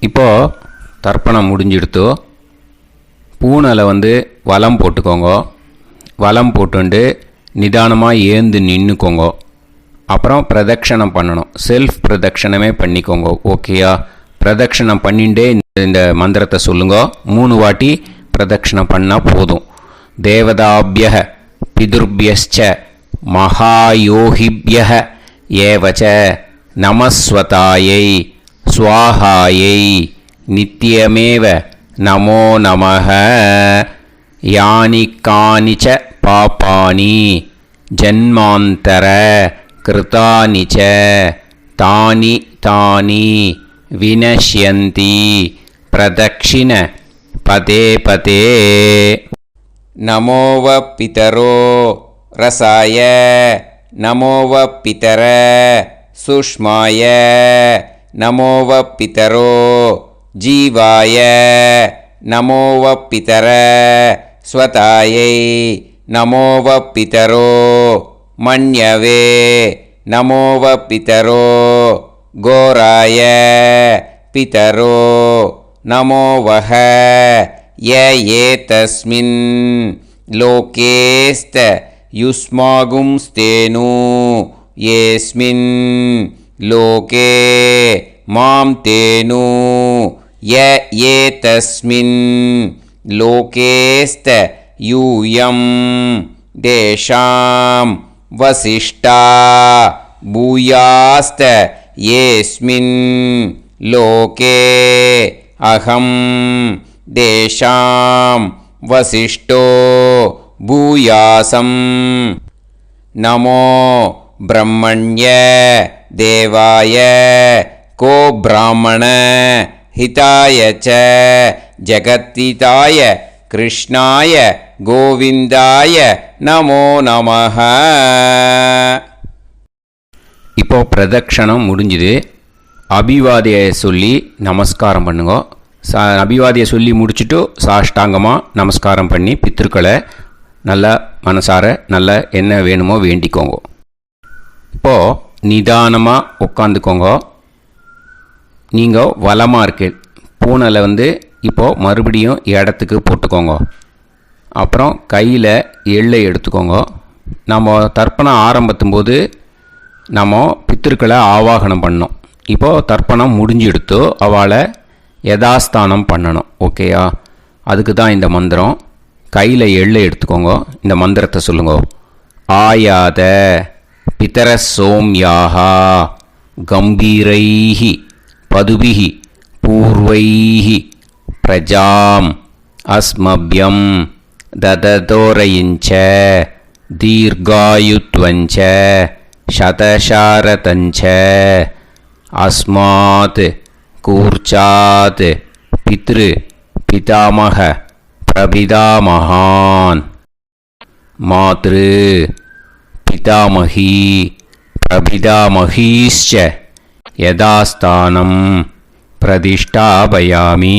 இப்போது தர்ப்பணம் முடிஞ்சிடுத்தோ பூனலை வலம் போட்டுக்கோங்க. வலம் போட்டுண்டு நிதானமாக ஏந்து நின்றுக்கோங்க. அப்புறம் பிரதட்சணம் பண்ணணும். செல்ஃப் பிரதட்சணமே பண்ணிக்கோங்க. ஓகேயா? பிரதட்சணம் பண்ணிண்டே இந்த மந்திரத்தை சொல்லுங்க. 3 வாட்டி பிரதட்சணம் பண்ணால் போதும். தேவதாபிய பிதுர்பியச்ச மகாயோகிபிய ஏவச்ச நமஸ்வதாயை ஸ்வாஹாயை நித்யமேவ நமோ நமஹ. யானி கானிச்ச பாபானி ஜன்மாந்தர கிருதானி ச தானி தானி வினஷ்யந்தி பிரதக்ஷிண पते पते नमो वः पितरो रसाय नमो वः पितर सुष्माय नमो वः पितरो जीवाय नमो वः पितर स्वतायै नमो वः पितरो मन्यवे नमो वः पितरो घोराय पितरो नमो वः य एतस्मिन् लोकेस्त युष्मागुंस्तेनु येस्मिन् लोके मां तेनु य एतस्मिन् लोकेस्त यूयं देशां वसिष्ठा भूयास्त येस्मिन् लोके अहं देशां वसिष्ठो भूयासं नमो ब्रह्मण्य देवाय को ब्राह्मण हिताय च जगत्हिताय कृष्णाय गोविंदाय नमो நமஹ. இப்போ பிரதட்சணம் முடிஞ்சுது. அபிவாதியை சொல்லி நமஸ்காரம் பண்ணுங்க. அபிவாதியை சொல்லி முடிச்சுட்டு சாஷ்டாங்கமாக நமஸ்காரம் பண்ணி பித்திருக்களை நல்லா மனசார நல்லா என்ன வேணுமோ வேண்டிக்கோங்க. இப்போது நிதானமாக உட்காந்துக்கோங்க. நீங்கள் வலமாக இருக்கு பூனலை இப்போது மறுபடியும் இடத்துக்கு போட்டுக்கோங்க. அப்புறம் கையில் எள்ளை எடுத்துக்கோங்க. நம்ம தர்ப்பணம் ஆரம்பத்தும் போது நம்ம பித்திருக்களை ஆவாகனம் பண்ணோம். இப்போது தர்ப்பணம் முடிஞ்செடுத்து அவளை யதாஸ்தானம் பண்ணணும். ஓகேயா? அதுக்கு தான் இந்த மந்திரம். கையில் எள்ளை எடுத்துக்கோங்க. இந்த மந்திரத்தை சொல்லுங்க. ஆயாத பிதர சோம்யாஹா கம்பீரைஹி பதுபிஹி பூர்வைஹி பிரஜாம் அஸ்மப்யம் தததோரயிஞ்ச தீர்காயுத்வஞ்ச சதசாரதஞ்ச அஸ்மாத் கூர்ச்சாத் பித்ரு பிதாமக பிரபிதாமகான் மாத்ரு பிதாமகி பிரபிதாமகீஷ்ச யதாஸ்தானம் பிரதிஷ்டாபயாமி.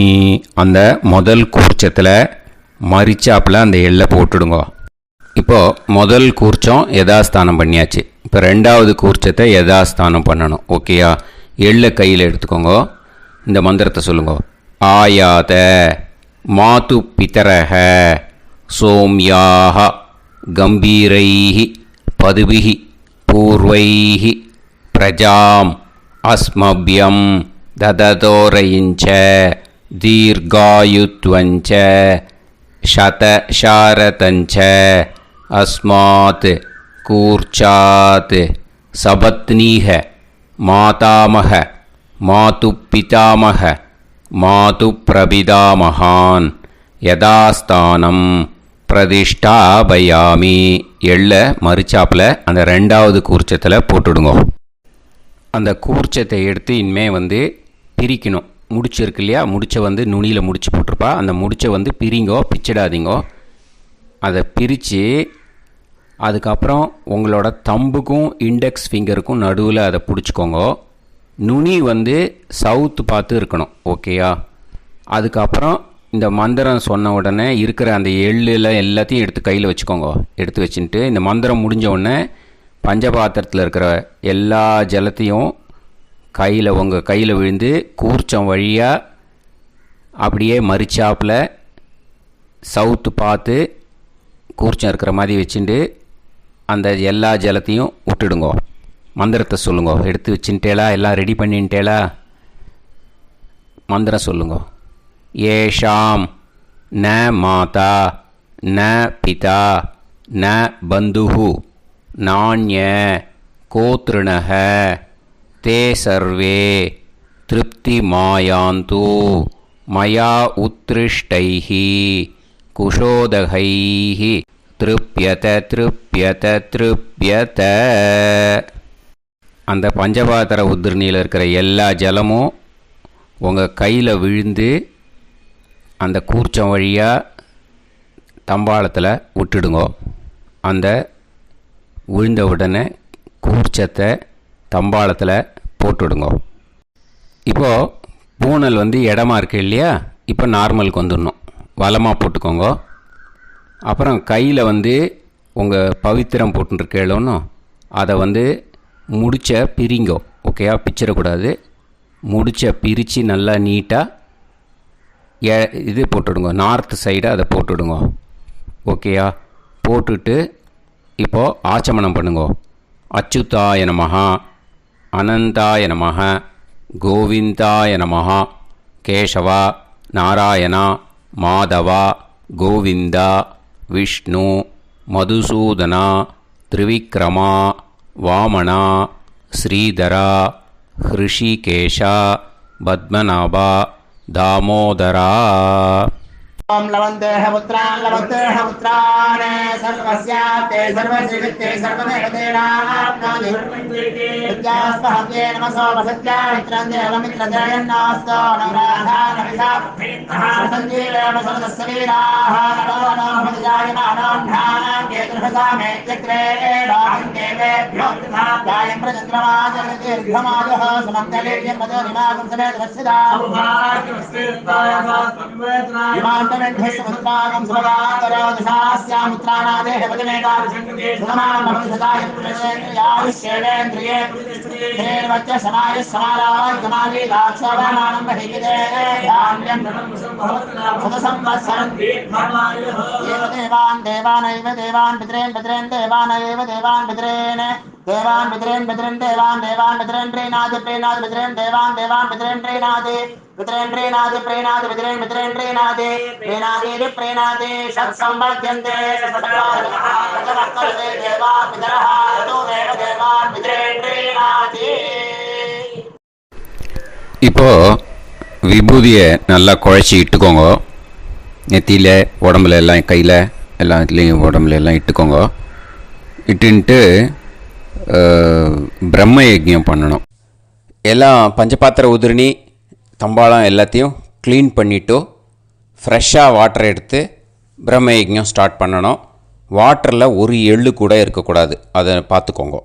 அந்த முதல் கூர்ச்சத்தில் மரிச்சாப்பில் அந்த எள்ளை போட்டுடுங்க. இப்போது முதல் கூர்ச்சம் யதாஸ்தானம் பண்ணியாச்சு. இப்போ ரெண்டாவது கூர்ச்சத்தை யதாஸ்தானம் பண்ணணும். ஓகேயா? எள்ளை கையில் எடுத்துக்கோங்க. இந்த மந்திரத்தை சொல்லுங்க. ஆயாத மாது பிதரஹ சோம்யாக கம்பீரைஹி பதுபிஹி பூர்வைஹி பிரஜாம் அஸ்மப்யம் தததோரயிஞ்ச தீர்காயுத்வஞ்ச சதசாரதஞ்ச அஸ்மாத் கூர்ச்சாத் சபத்னீஹ மாதாமக மாது பிதாமக மாது பிரபிதாமகான் யதாஸ்தானம் பிரதிஷ்டாபயாமி. எள்ள மரிச்சாப்பில் அந்த ரெண்டாவது கூர்ச்சத்தில் போட்டுடுங்க. அந்த கூர்ச்சத்தை எடுத்து இனிமே பிரிக்கணும். முடிச்சு இருக்கு இல்லையா? முடிச்சை நுனியில் முடிச்சு போட்டிருப்பா. அந்த முடிச்சை பிரிங்கோ, பிச்சிடாதீங்கோ. அதை பிரித்து அதுக்கப்புறம் உங்களோட தம்புக்கும் இண்டெக்ஸ் ஃபிங்கருக்கும் நடுவில் அதை பிடிச்சிக்கோங்க. நுனி சவுத்து பார்த்து இருக்கணும். ஓகேயா? அதுக்கப்புறம் இந்த மந்திரம் சொன்ன உடனே இருக்கிற அந்த எள்ளில் எல்லாத்தையும் எடுத்து கையில் வச்சுக்கோங்க. எடுத்து வச்சுட்டு இந்த மந்திரம் முடிஞ்ச உடனே பஞ்சபாத்திரத்தில் இருக்கிற எல்லா ஜலத்தையும் உங்கள் கையில் விழுந்து கூர்ச்சம் வழியாக அப்படியே மரிச்சாப்பில் சவுத்து பார்த்து கூர்ச்சம் இருக்கிற மாதிரி வச்சுட்டு அந்த எல்லா ஜலத்தையும் விட்டுடுங்க. மந்திரத்தை சொல்லுங்க. எடுத்து வச்சுட்டேலா? எல்லாம் ரெடி பண்ணிட்டேலா? மந்திரம் சொல்லுங்க. ஏஷாம் ந மாதா ந பிதா ந பந்துஹு நாண்ய கோத்ருணஹ தே சர்வே திருப்தி மாயாந்து மயா உத்ருஷ்டைஹி குஷோதகைஹி திருப்யத திருப்யத திருப்யத. அந்த பஞ்சபாத்திர உதிர்ணியில் இருக்கிற எல்லா ஜலமும் உங்கள் கையில் விழுந்து அந்த கூர்ச்சம் வழியாக தம்பாளத்தில் விட்டுடுங்க. அந்த விழுந்த உடனே கூர்ச்சத்தை தம்பாளத்தில் போட்டுவிடுங்க. இப்போது பூனல் இடமா இருக்கு இல்லையா, இப்போ நார்மலுக்கு வந்துடணும். வலமாக போட்டுக்கோங்க. அப்புறம் கையில் உங்கள் பவித்திரம் போட்டுருக்கேளோன்னு அதை முடிச்ச பிரிங்கோ. ஓகேயா, பிச்சிடக்கூடாது. முடிச்ச பிரித்து நல்லா நீட்டாக இது போட்டுவிடுங்க. நார்த் சைடை அதை போட்டுவிடுங்க. ஓகேயா, போட்டுட்டு இப்போது ஆச்சமனம் பண்ணுங்க. அச்சுதாய நமஹ, அனந்தாய நமஹ, கோவிந்தாய நமஹ, கேசவா, நாராயணா, மாதவா, கோவிந்தா, விஷ்ணு, மதுசூதனா, திரிவிக்ரமா, வாமனா, ஸ்ரீதரா, ஹிருஷிகேஷா, பத்மநாபா, தாமோதரா. ओम लवन्तेह पुत्रान् सर्वस्याते सर्वश्रीवित्ते सर्वदेवतेनाप्नोति विद्यास्पहव्ये नमसो वसत्या मित्रं देवमित्रजयन्नास्तो नवराधानविषासञ्जीवेम समदस्सवीराः नमो नमोजायमानोऽन्धानां केतुर्भसामे चक्रे देवेभ्यो गायं प्रचन्द्रमाजदीर्घमायुः समङ्गलेयं मदोनिमागं समेत वत्सिदा समुद्रागं सुभगाकरोदशास्यामुत्राणादेह पतिमेकाभिषङ्कृते सुधमानमभिसदायुष्येवेन्द्रिये धेर्वच्च समायः समारायकमालीलाक्षोभामानं बहिविदे धान्यं सदसंवत्सरं देवान् देवानैव देवान् पितॄन् पितॄन् देवानैव देवान् पितॄन् देवान् पितॄन् पितॄन् देवान् देवान् पितॄन् प्रीणाति प्रीणाति पितॄन् देवान् देवान् पितॄन् प्रीणाति पितॄन् प्रीणाति प्रीणाति पितॄन् पितॄन् प्रीणाति प्रीणाति प्रीणाति षट्संवर्ध्यन्ते सत्कार्यते देवा पितरः ततोमेव देवान् पितॄन् प्रीणाति. இப்போ விபூதியை நல்லா குழச்சி இட்டுக்கோங்க. நெத்தியில், உடம்புல எல்லாம், கையில் எல்லாத்துலேயும் உடம்புல எல்லாம் இட்டுக்கோங்க. இட்டுன்ட்டு பிரம்ம யஜ்ஞம் பண்ணணும். எல்லாம் பஞ்சபாத்திர உதிரணி தம்பாளம் எல்லாத்தையும் க்ளீன் பண்ணிவிட்டு ஃப்ரெஷ்ஷாக வாட்டர் எடுத்து பிரம்ம யஜ்ஞம் ஸ்டார்ட் பண்ணணும். வாட்டரில் ஒரு எள்ளு கூட இருக்கக்கூடாது, அதை பார்த்துக்கோங்க.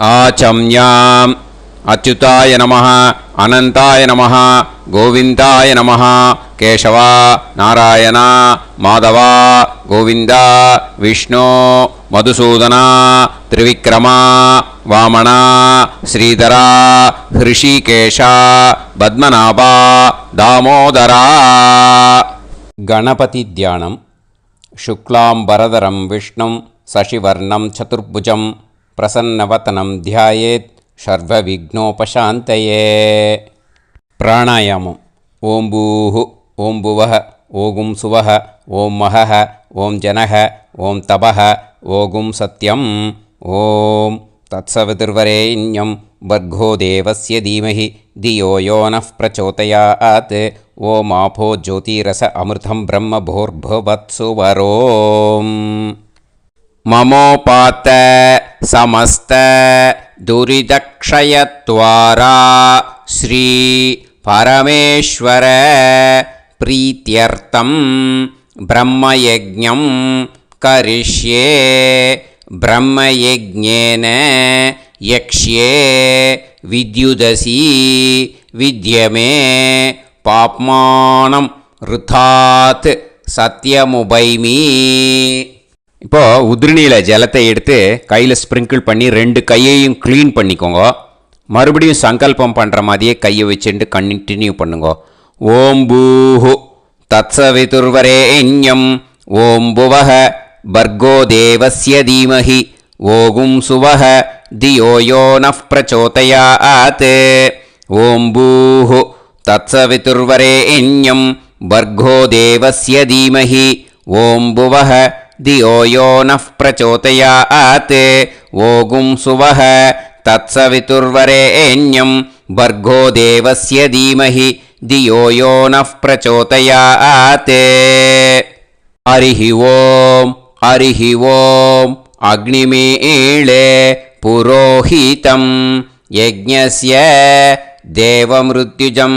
ஆச்சம்யாம் அச்சுதாய நமஹ, அனந்தாய நமஹ, கோவிந்தாய நமஹ, கேசவா, நாராயணா, மாதவா, கோவிந்தா, விஷ்ணு, மதுசூதனா, திரிவிக்ரமா, வாமனா, ஸ்ரீதரா, ஹிருஷிகேஷா, பத்மநாபா, தாமோதரா. கணபதி தியானம். சுக்லாம்பரதரம் விஷ்ணும் சசிவர்ணம் சதுர்புஜம் பிரசன்னவதனம் தியாயேத் சர்வவிக்னோபசாந்தயே. பிராணாயாமம். ஓம் பூஹு, ஓம் புவஹ, ஓகும் சுவஹ, ஓம் மஹஹ, ஓம் ஜனஹ, ஓம் தபஹ, ஓகும் சத்யம். ஓம் தத்சவிதுர்வரேண்யம் வர்கோ தேவஸ்ய தீமஹி தியோ யோ நः பிரச்சோதயாத். ஓம் ஆபோ ஜோதிரஸ அமிர்தம் பிரம்ம भूर्भुवत्सुवरोम्. ममोपात समस्त दुरिदक्षयत्वारा श्री परमेश्वर प्रीत्यर्थं ब्रह्मयज्ञं करिष्ये. ब्रह्मयज्ञेन यक्ष्ये विद्युदसि विद्यमे पाप्मानं ऋथात् सत्यमुपैमि. இப்போது உதிரணியில் ஜலத்தை எடுத்து கையில் ஸ்ப்ரிங்கிள் பண்ணி 2 கையையும் க்ளீன் பண்ணிக்கோங்க. மறுபடியும் சங்கல்பம் பண்ணுற மாதிரியே கையை வச்சுட்டு கண்டினியூ பண்ணுங்க. ஓம் பூஹு தத்சவிதுர்வரேண்யம் ஓம் புவஹ பர்கோ தேவஸ்ய தீமஹி ஓகும் சுவஹ தியோ யோ நः பிரச்சோதயாத். ஓம் பூஹு தத்சவிதுர்வரேண்யம் பர்கோ தேவஸ்ய தீமஹி ஓம் புவஹ தியோ யோ நः பிரச்சோதயாத். ஓகும் சுவஹ தத்சவிதுர்வரேண்யம் பர்கோ தேவஸ்ய தீமஹி தியோ யோ நः பிரச்சோதயாத். ஹரிஹி ஓம். हरिः ओम् अग्निमीळे पुरोहितं यज्ञस्य देवमृत्युजं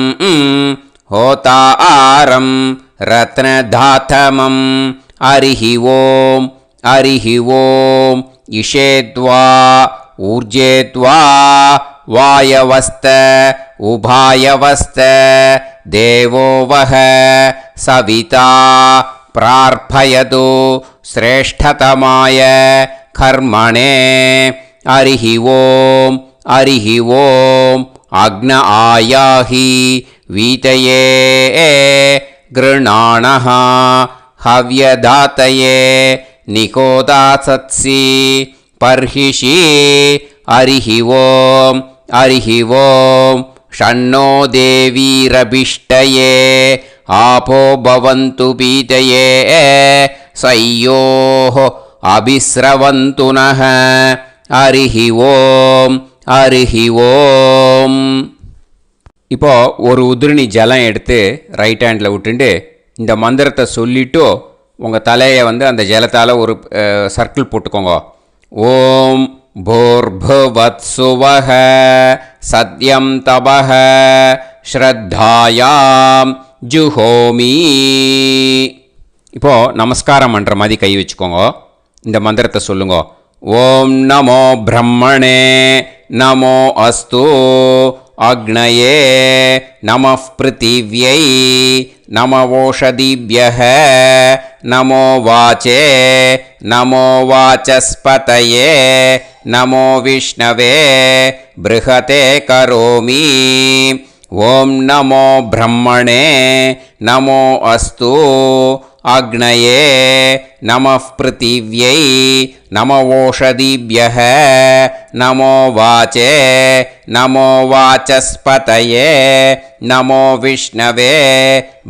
होतारं रत्नधातमं हरिः ओम् इषेद्वा ऊर्जेद्वा वायवस्त उभायवस्त देवो वः सविता प्रार्थयतु श्रेष्ठतमाय कर्मणे हरिः ओम् अग्न आयाहि वीतये गृणाणः हव्यदातये निकोदासत्सि पर्हिषि हरिः ओम् षण्णो देवीरभिष्टये आपो भवन्तु पीतये सय्योः अभिस्रवन्तु नः हरिः ओम् இப்போ ஒரு உதிரணி ஜலம் எடுத்து ரைட் ஹேண்டில் விட்டுண்டு இந்த மந்திரத்தை சொல்லிவிட்டு உங்கள் தலையை அந்த ஜலத்தால் ஒரு சர்க்கிள் போட்டுக்கோங்க. ஓம் भूर्भुवत्सुवः सत्यं तपः ஸ்ரத்தாயாம் ஜுஹோமி. இப்போது நமஸ்காரம் பண்ணுற மாதிரி கை வச்சுக்கோங்க. இந்த மந்திரத்தை சொல்லுங்க. ஓம் நமோ பிரம்மணே நமோ அஸ்து அக்னயே நமः பிருத்திவ்யை நம ஓஷதிभ्यः நமோ வாச்சே நமோ வாசஸ்பதயே நமோ விஷ்ணவே ப்ருஹதே கரோமி. ஓம் நமோ பிரம்மணே நமோ அஸ்து அக்னயே நமः பிருத்திவ்யை நம ஓஷதிभ्यः நமோ வாச்சே நமோ வாசஸ்பதயே நமோ விஷ்ணவே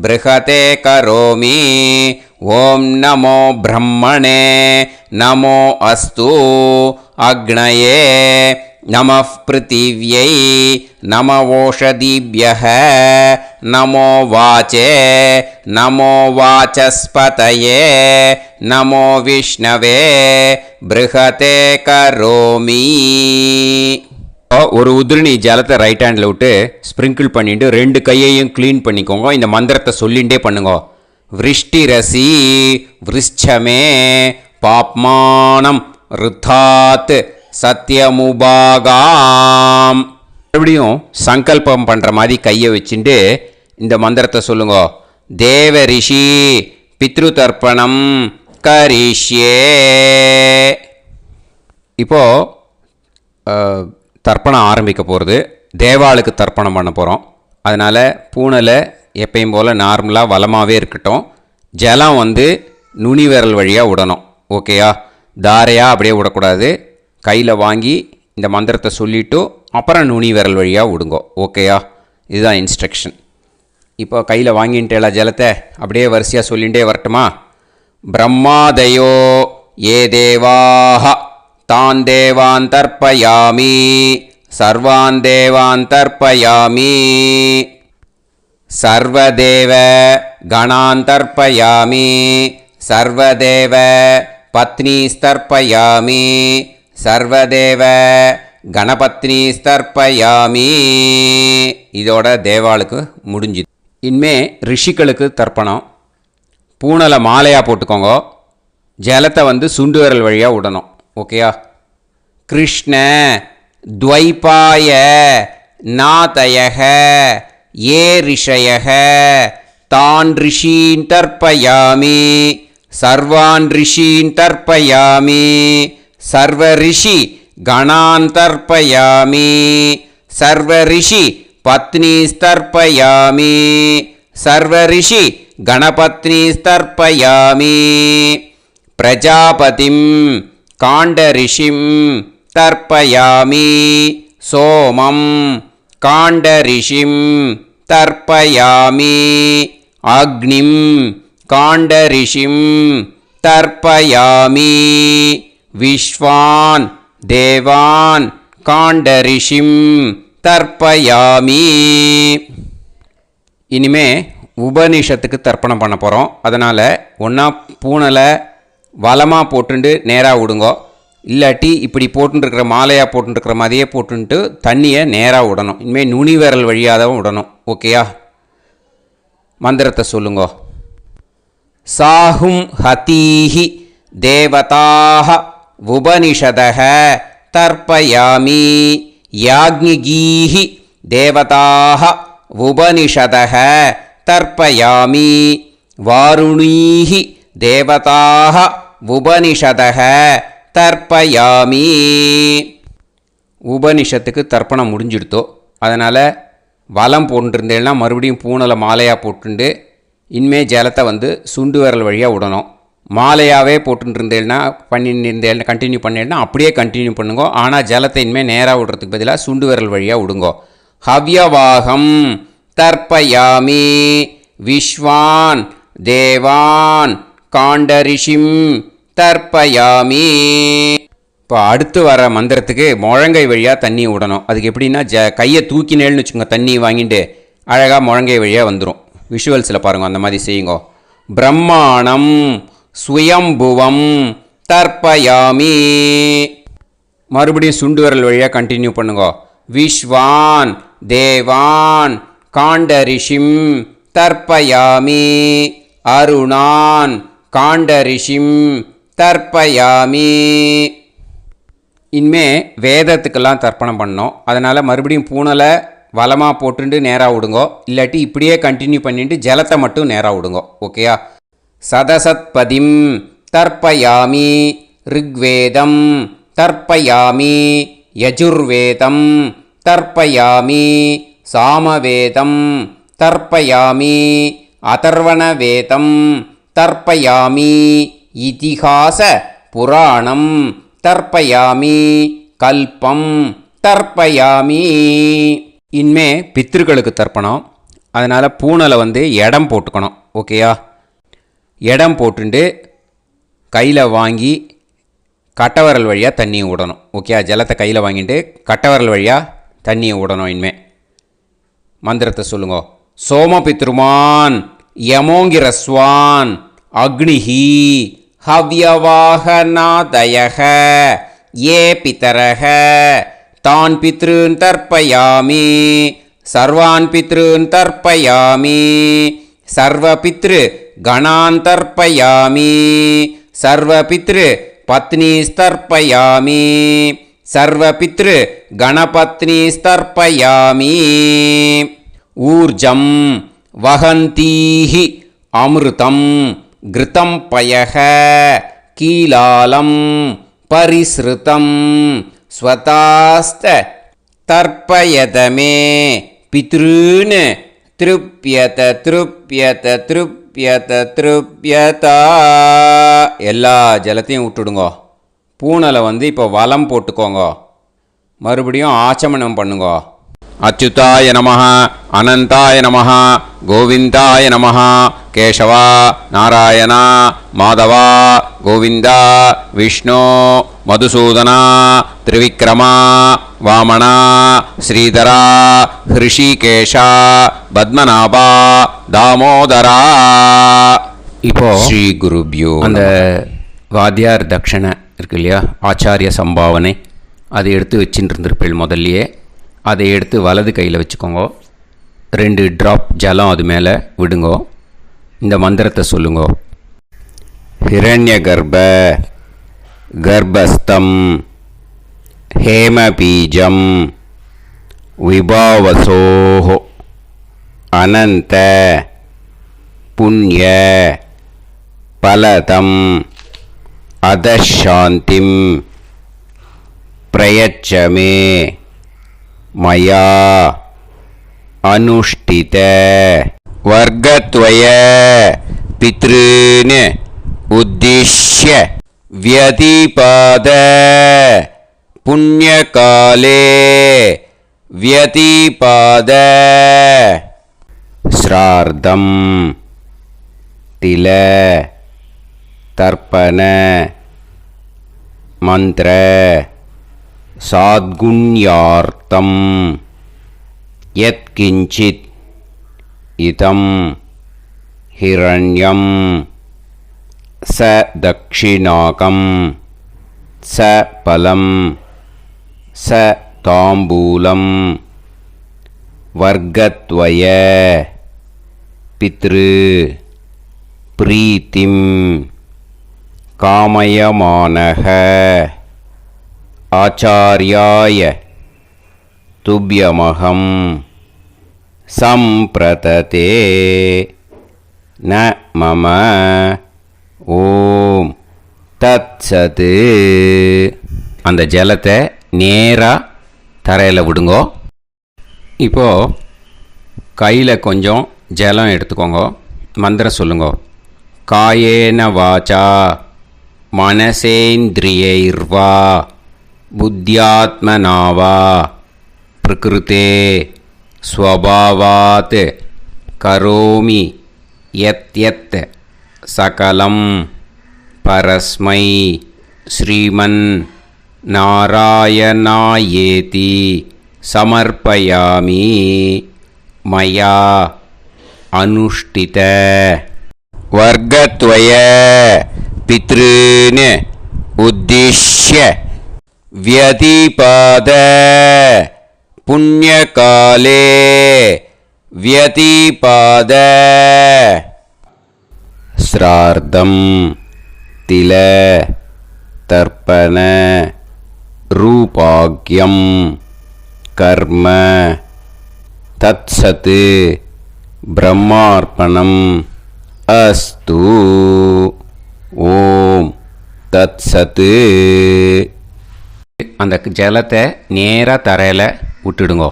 ப்ருஹதே கரோமி. ஓம் நமோ பிரம்மணே நமோ அஸ்து அக்னயே நமः பிருத்திவ்யை நம ஓஷதிभ्यः நமோ வாச்சே நமோ வாசஸ்பதயே நமோ விஷ்ணவே ப்ருஹதே கரோமி. ஒரு உதிரணி ஜலத்தை ரைட் ஹேண்டில் விட்டு ஸ்ப்ரிங்கிள் பண்ணிட்டு ரெண்டு கையையும் க்ளீன் பண்ணிக்கோங்க. இந்த மந்திரத்தை சொல்லிகிட்டே பண்ணுங்க. விருஷ்டிரசி விருஷ்சமே பாப்மானம் ருத்தாத் சத்யமுபாகாம். மறுபடியும் சங்கல்பம் பண்ணுற மாதிரி கையை வச்சுட்டு இந்த மந்திரத்தை சொல்லுங்க. தேவ ரிஷி பித்ரு தர்ப்பணம் கரிஷ்யே. இப்போது தர்ப்பணம் ஆரம்பிக்க போகிறது. தேவாளுக்கு தர்ப்பணம் பண்ண போகிறோம். அதனால் பூனலை எப்பயும் போல் நார்மலாக வளமாகவே இருக்கட்டும். ஜலம் நுனி விரல் வழியாக விடணும். ஓகேயா? தாரையாக அப்படியே விடக்கூடாது. கையில் வாங்கி இந்த மந்திரத்தை சொல்லிவிட்டு அப்புறம் நுனி விரல் வழியாக விடுங்கோ. ஓகேயா? இதுதான் இன்ஸ்ட்ரக்ஷன். இப்போ கையில் வாங்கிட்டேல ஜலத்தை அப்படியே வரிசையாக சொல்லிகிட்டே வரட்டுமா? பிரம்மாதயோ ஏ தேவாஹ தான் தேவான் தர்ப்பயாமி சர்வான் தேவான் தர்ப்பயாமி சர்வதேவ கணான் தர்ப்பயாமி சர்வதேவ பத்னீஸ்தர்ப்பயாமி சர்வதேவ கணபத்னீஸ்தர்ப்பயாமி. இதோட தேவாளுக்கு முடிஞ்சுது. இனிமே ரிஷிகளுக்கு தர்ப்பணம். பூனலை மாலையாக போட்டுக்கோங்க. ஜலத்தை சுண்டு விரல் வழியாக விடணும். ஓகேயா? கிருஷ்ண துவைபாய நாதயக ஏ ரிஷயக தான் ரிஷீன் தர்ப்பயாமி சர்வான் ரிஷீன் தர்ப்பயாமி சர்வ ரிஷி கணான் தர்ப்பயாமி சர்வ ரிஷி பத்னீஸ்தர்ப்பயாமி சர்வ ரிஷி கணபத்னீஸ்தர்ப்பயாமி பிரஜாபதிம் காண்டரிஷிம் தர்ப்பயாமி சோமம் காண்டரிஷிம் தர்ப்பயாமி அக்னிம் காண்டரிஷிம் தர்ப்பயாமி விஸ்வான் தேவான் காண்டரிஷிம் தர்ப்பயாமி. இனிமே உபனிஷத்துக்கு தர்ப்பணம் பண்ண போகிறோம். அதனால் ஒன்றா பூனலை வலமாக போட்டுண்டு நேராக விடுங்கோ. இல்லாட்டி இப்படி போட்டுருக்கிற மாலையாக போட்டுருக்கிற மாதிரியே போட்டுன்ட்டு தண்ணியை நேராக விடணும். இனிமேல் நுனி விரல் வழியாக தான் விடணும். ஓகேயா? மந்திரத்தை சொல்லுங்கோ. சாஹும் ஹதீஹி தேவதாக உபனிஷதக தர்ப்பயாமி. யாக்ஞிகீஹி தேவதாக உபனிஷதக தர்ப்பயாமி. வாருணீஹி தேவதாக உபனிஷதக தர்ப்பயாமி. உபனிஷத்துக்கு தர்ப்பணம் முடிஞ்சிடுத்தோ. அதனால் வலம் போட்டுருந்தேன்னா மறுபடியும் பூனலை மாலையாக போட்டுண்டு இனிமே ஜலத்தை சுண்டு விரல் வழியாக விடணும். மாலையாகவே போட்டுருந்தேன்னா பண்ணியிருந்தேன் கண்டினியூ பண்ணேன்னா அப்படியே கண்டினியூ பண்ணுங்க. ஆனால் ஜலத்தை இனிமேல் நேராக விடுறதுக்கு பதிலாக சுண்டு விரல் வழியாக விடுங்கோ. ஹவ்யவாகம் தர்ப்பயாமி. விஸ்வான் தேவான் காண்டரிஷிம் தர்ப்பயாமி. இப்போ அடுத்து வர மந்திரத்துக்கு முழங்கை வழியாக தண்ணி விடணும். அதுக்கு எப்படின்னா கையை தூக்கினேன்னு வச்சுக்கோங்க, தண்ணி வாங்கிட்டு அழகாக முழங்கை வழியாக வந்துடும். விஷுவல்ஸில் பாருங்கள், அந்த மாதிரி செய்யுங்க. பிரம்மாணம் சுயம்புவம் தர்ப்பயாமி. மறுபடியும் சுண்டு விரல் வழியாக கண்டினியூ பண்ணுங்க. விஸ்வான் தேவான் காண்டரிஷிம் தர்ப்பயாமி. அருணான் காண்டரிஷிம் தர்ப்பயாமி. இனிமே வேதத்துக்கெல்லாம் தர்ப்பணம் பண்ணோம். அதனால் மறுபடியும் பூனலை வலமாக போட்டுட்டு நேராக விடுங்கோ. இல்லாட்டி இப்படியே கண்டினியூ பண்ணிட்டு ஜலத்தை மட்டும் நேராக விடுங்கோ. ஓகேயா? சதசத்பதிம் தர்ப்பயாமி. ரிக்வேதம் தர்ப்பயாமி. யஜுர்வேதம் தர்ப்பயாமி. சாமவேதம் தர்ப்பயாமி. அதர்வணவேதம் தர்ப்பயாமி. இதிகாச புராணம் தர்ப்பயாமி. கல்பம் தர்ப்பயாமி. இனிமே பித்ருக்களுக்கு தர்ப்பணம். அதனால் பூனலை இடம் போட்டுக்கணும். ஓகேயா? இடம் போட்டுண்டு கையில் வாங்கி கட்டவரல் வழியாக தண்ணியை விடணும். ஓகேயா? ஜலத்தை கையில் வாங்கிட்டு கட்டவரல் வழியாக தண்ணியை விடணும். இனிமே மந்திரத்தை சொல்லுங்க. சோமபித்ருமான் யமோங்கிரஸ்வான் அக்னிஹி ஹவ்யவாகநாதயக ஏ பிதரக தான் பித்ருன் தர்ப்பயாமி. சர்வான் பித்ருன் தர்ப்பயாமி. சர்வபித்ரு கணான் தர்ப்பயாமி. சர்வபித்ரு பத்னிஸ்தர்ப்பயாமி. சர்வபித்ரு கணபத்னிஸ்தர்ப்பயாமி. ஊர்ஜம் வஹந்தீஹி அமிர்தம் கிருதம் பயக கீலாலம் பரிஸ்ருதம் ஸ்வதாஸ்த தர்ப்பயதமே பித்ருன் திருப்யத திருப்யத திருப்யத திருப்யதா. எல்லா ஜலத்தையும் விட்டுடுங்கோ. பூனலை இப்போ வலம் போட்டுக்கோங்க. மறுபடியும் ஆச்சமனம் பண்ணுங்கோ. அச்சுதாய நமஹ அனந்தாய நமஹ கோவிந்தாய நமஹ கேசவா நாராயணா மாதவா கோவிந்தா விஷ்ணு மதுசூதனா திரிவிக்ரமா வாமனா ஸ்ரீதரா ஹிருஷிகேஷா பத்மநாபா தாமோதரா. இப்போ ஸ்ரீ குருப்யோ. அந்த வாத்தியார் தட்சணை இருக்கு இல்லையா, ஆச்சாரிய சம்பாவனை, அதை எடுத்து வச்சுட்டு இருந்திருப்பேள் முதல்லையே. அதை எடுத்து வலது கையில் வச்சுக்கோங்க. 2 ட்ராப் ஜலம் அது மேலே விடுங்கோ. இந்த மந்திரத்தை சொல்லுங்கோ. ஹிரண்ய கர்ப்ப கர்ப்பஸ்தம் ஹேமபீஜம் விபாவசோஹோ அனந்த புண்ணிய பலதம் அதசாந்திம் பிரயச்சமே மயா அனுஷ்டித வர்க்கத்வய பித்ருன் உத்திஷ்ய வியதிபாத புண்ணியகாலே வியதிபாத ஸ்ரார்த்தம் தில தர்ப்பண மந்திர சாத்குண்யார்த்தம் யத்கிஞ்சித் இதம் ஹிரண்யம் स दक्षिणाकं स पलं स ताम्बूलं वर्गद्वय पितृ प्रीतिं कामयमानः आचार्याय तुभ्यमहं सम्प्रतते न मम ஓம் தத்சத். அந்த ஜலத்தை நேராக தரையில் விடுங்கோ. இப்போது கையில் கொஞ்சம் ஜலம் எடுத்துக்கோங்க. மந்திரம் சொல்லுங்க. காயேன வாச்சா மனசேந்திரியைர்வா புத்தியாத்மனாவா பிரகிருதே ஸ்வபாவாத் கரோமி யத் யத் சகலம் பரஸ்மை ஸ்ரீமன் நாராயணாயேதி சமர்ப்பயாமி மயா அனுஷ்டித வர்க்கத்வய பித்ருன் உத்திஷ்ய வியதிபாத புண்ணியகாலே வியதிபாத ஸ்ரார்த்தம் தில தர்ப்பண ரூபாக்யம் கர்ம தத்சத் பிரம்மார்ப்பணம் அஸ்து. ஓம் தத்சத். அந்த ஜலத்தை நேராக தரையில் விட்டுடுங்கோ.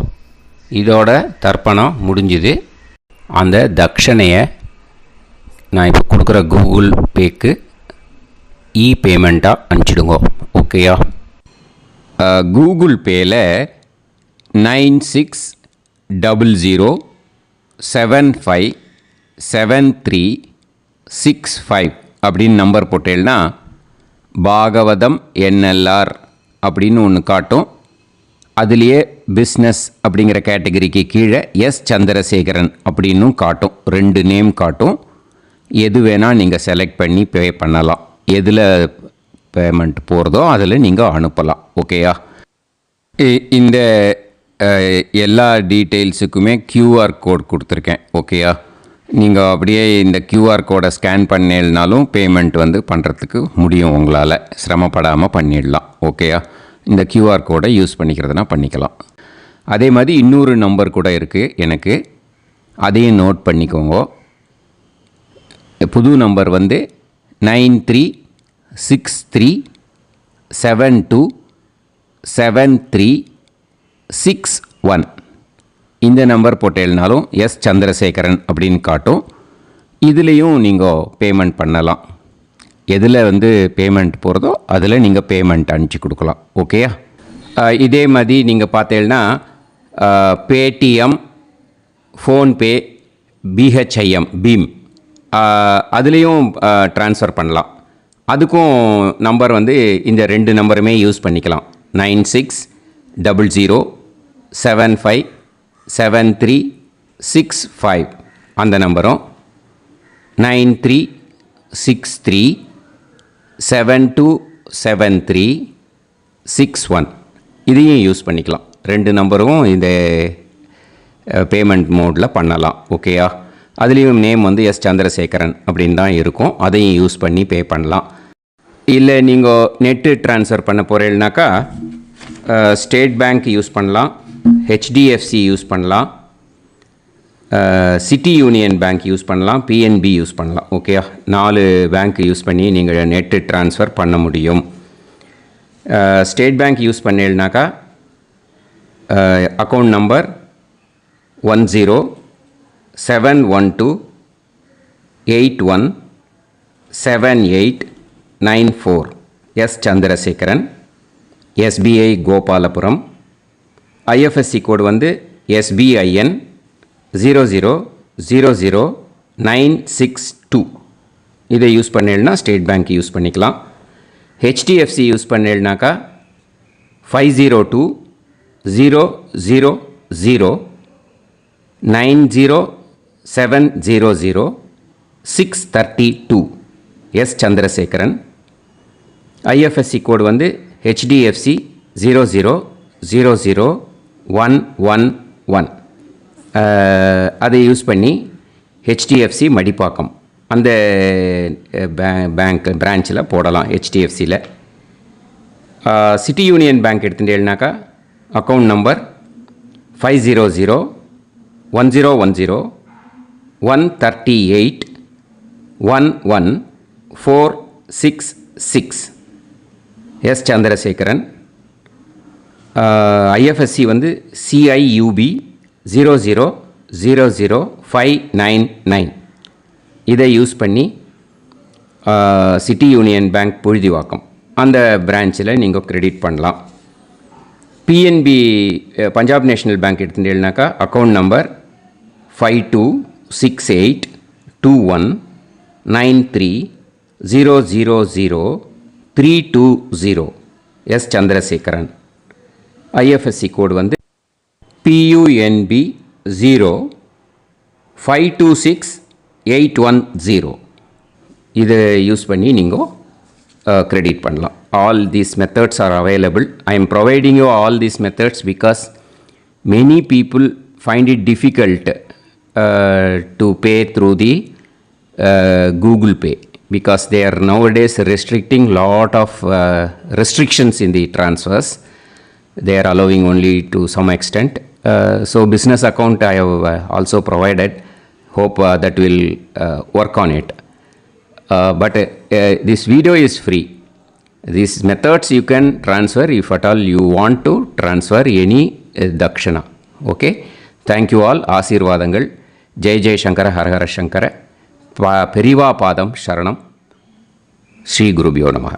இதோட தர்ப்பணம் முடிஞ்சுது. அந்த தட்சணையை நான் இப்போ கொடுக்குற கூகுள் பேக்கு பேமெண்ட்டாக அனுப்பிச்சிடுங்க. ஓகேயா? கூகுள் பேயில் 9600757365 அப்படின்னு நம்பர் போட்டேன்னா பாகவதம் என்எல்ஆர் அப்படின்னு ஒன்று காட்டும். அதுலேயே பிஸ்னஸ் அப்படிங்கிற கேட்டகரிக்கு கீழே எஸ் சந்திரசேகரன் அப்படின்னும் காட்டும். 2 நேம் காட்டும். எது வேணால் நீங்கள் செலக்ட் பண்ணி பே பண்ணலாம். எதில் பேமெண்ட் போகிறதோ அதில் நீங்கள் அனுப்பலாம். ஓகேயா? இந்த எல்லா டீட்டெயில்ஸுக்குமே QR கோட் கொடுத்துருக்கேன். ஓகேயா? நீங்கள் அப்படியே இந்த QR கோடை ஸ்கேன் பண்ணினாலும் பேமெண்ட் பண்ணுறதுக்கு முடியும். உங்களால் சிரமப்படாமல் பண்ணிடலாம். ஓகேயா? இந்த QR கோடை யூஸ் பண்ணிக்கிறதுனா பண்ணிக்கலாம். அதே மாதிரி இன்னொரு நம்பர் கூட இருக்குது எனக்கு. அதையும் நோட் பண்ணிக்கோங்க. புது நம்பர் 9363727361. இந்த நம்பர் போட்டேல்னாலும் எஸ் சந்திரசேகரன் அப்படின்னு காட்டும். இதுலேயும் நீங்கள் பேமெண்ட் பண்ணலாம். எதில் பேமெண்ட் போகிறதோ அதில் நீங்கள் பேமெண்ட் அனுப்பிச்சி கொடுக்கலாம். ஓகேயா? இதே மாதிரி நீங்கள் பார்த்தேன்னா பேடிஎம், ஃபோன்பே, பிஹெச்ஐஎம் பீம் அதுலேயும் ட்ரான்ஸ்ஃபர் பண்ணலாம். அதுக்கும் நம்பர் இந்த 2 நம்பருமே யூஸ் பண்ணிக்கலாம். 9600757365 அந்த நம்பரும் 9363727361 இதையும் யூஸ் பண்ணிக்கலாம். 2 நம்பரும் இந்த பேமெண்ட் மோடில் பண்ணலாம். ஓகேயா? அதுலேயும் நேம் எஸ் சந்திரசேகரன் அப்படின்னு தான் இருக்கும். அதையும் யூஸ் பண்ணி பே பண்ணலாம். இல்லை நீங்கள் நெட்டு ட்ரான்ஸ்ஃபர் பண்ண போகிறீங்கனாக்கா ஸ்டேட் பேங்க் யூஸ் பண்ணலாம், HDFC யூஸ் பண்ணலாம், சிட்டி யூனியன் பேங்க் யூஸ் பண்ணலாம், PNB யூஸ் பண்ணலாம். ஓகேயா? 4 பேங்க் யூஸ் பண்ணி நீங்கள் நெட்டு ட்ரான்ஸ்ஃபர் பண்ண முடியும். ஸ்டேட் பேங்க் யூஸ் பண்ணீங்கனாக்கா account number 1071281789 S Chandrasekaran, SBI Gopalapuram. IFSC code SBIN 0000962. இதை யூஸ் பண்ணீங்கன்னா ஸ்டேட் பேங்க் யூஸ் பண்ணிக்கலாம். HDFC யூஸ் பண்ணீங்கனாக்கா 5020090700 632 எஸ் சந்திரசேகரன். ஐஎஃப்எஸ்சி கோடு வந்து HDFC 00001111. அதை யூஸ் பண்ணி HDFC மடிப்பாக்கம் அந்த பேங்க் பிரான்ச்சில் போடலாம். HDFCயில் சிட்டி யூனியன் பேங்க் எடுத்துட்டேன்னாக்கா account number 500101038114666. S Chandrasekaran. IFSC வந்து CIUB 00000599. இதை யூஸ் பண்ணி சிட்டி யூனியன் பேங்க் புழுதிவாக்கம் அந்த பிரான்ச்சில் நீங்கள் கிரெடிட் பண்ணலாம். PNB பஞ்சாப் நேஷ்னல் பேங்க் எடுத்துட்டேன்னாக்கா account number 52682193000320. S Chandrasekaran. IFSC code வந்து PUNB 0526810. இதை யூஸ் பண்ணி நீங்கள் கிரெடிட் பண்ணலாம். All these methods are available. I am providing you all these methods because many people find it difficult to pay through the Google Pay because they are nowadays restricting lot of restrictions in the transfers. They are allowing only to some extent. So business account I have also provided. Hope that will work on it. But this video is free. These methods you can transfer if at all you want to transfer any dakshana. Okay. Thank you all. ஆசீர்வாதங்கள். ஜெய் ஜெய் சங்கர ஹரஹர சங்கர. பெரிவா பாதம் சரணம். ஸ்ரீ குருபியோ நமஹ.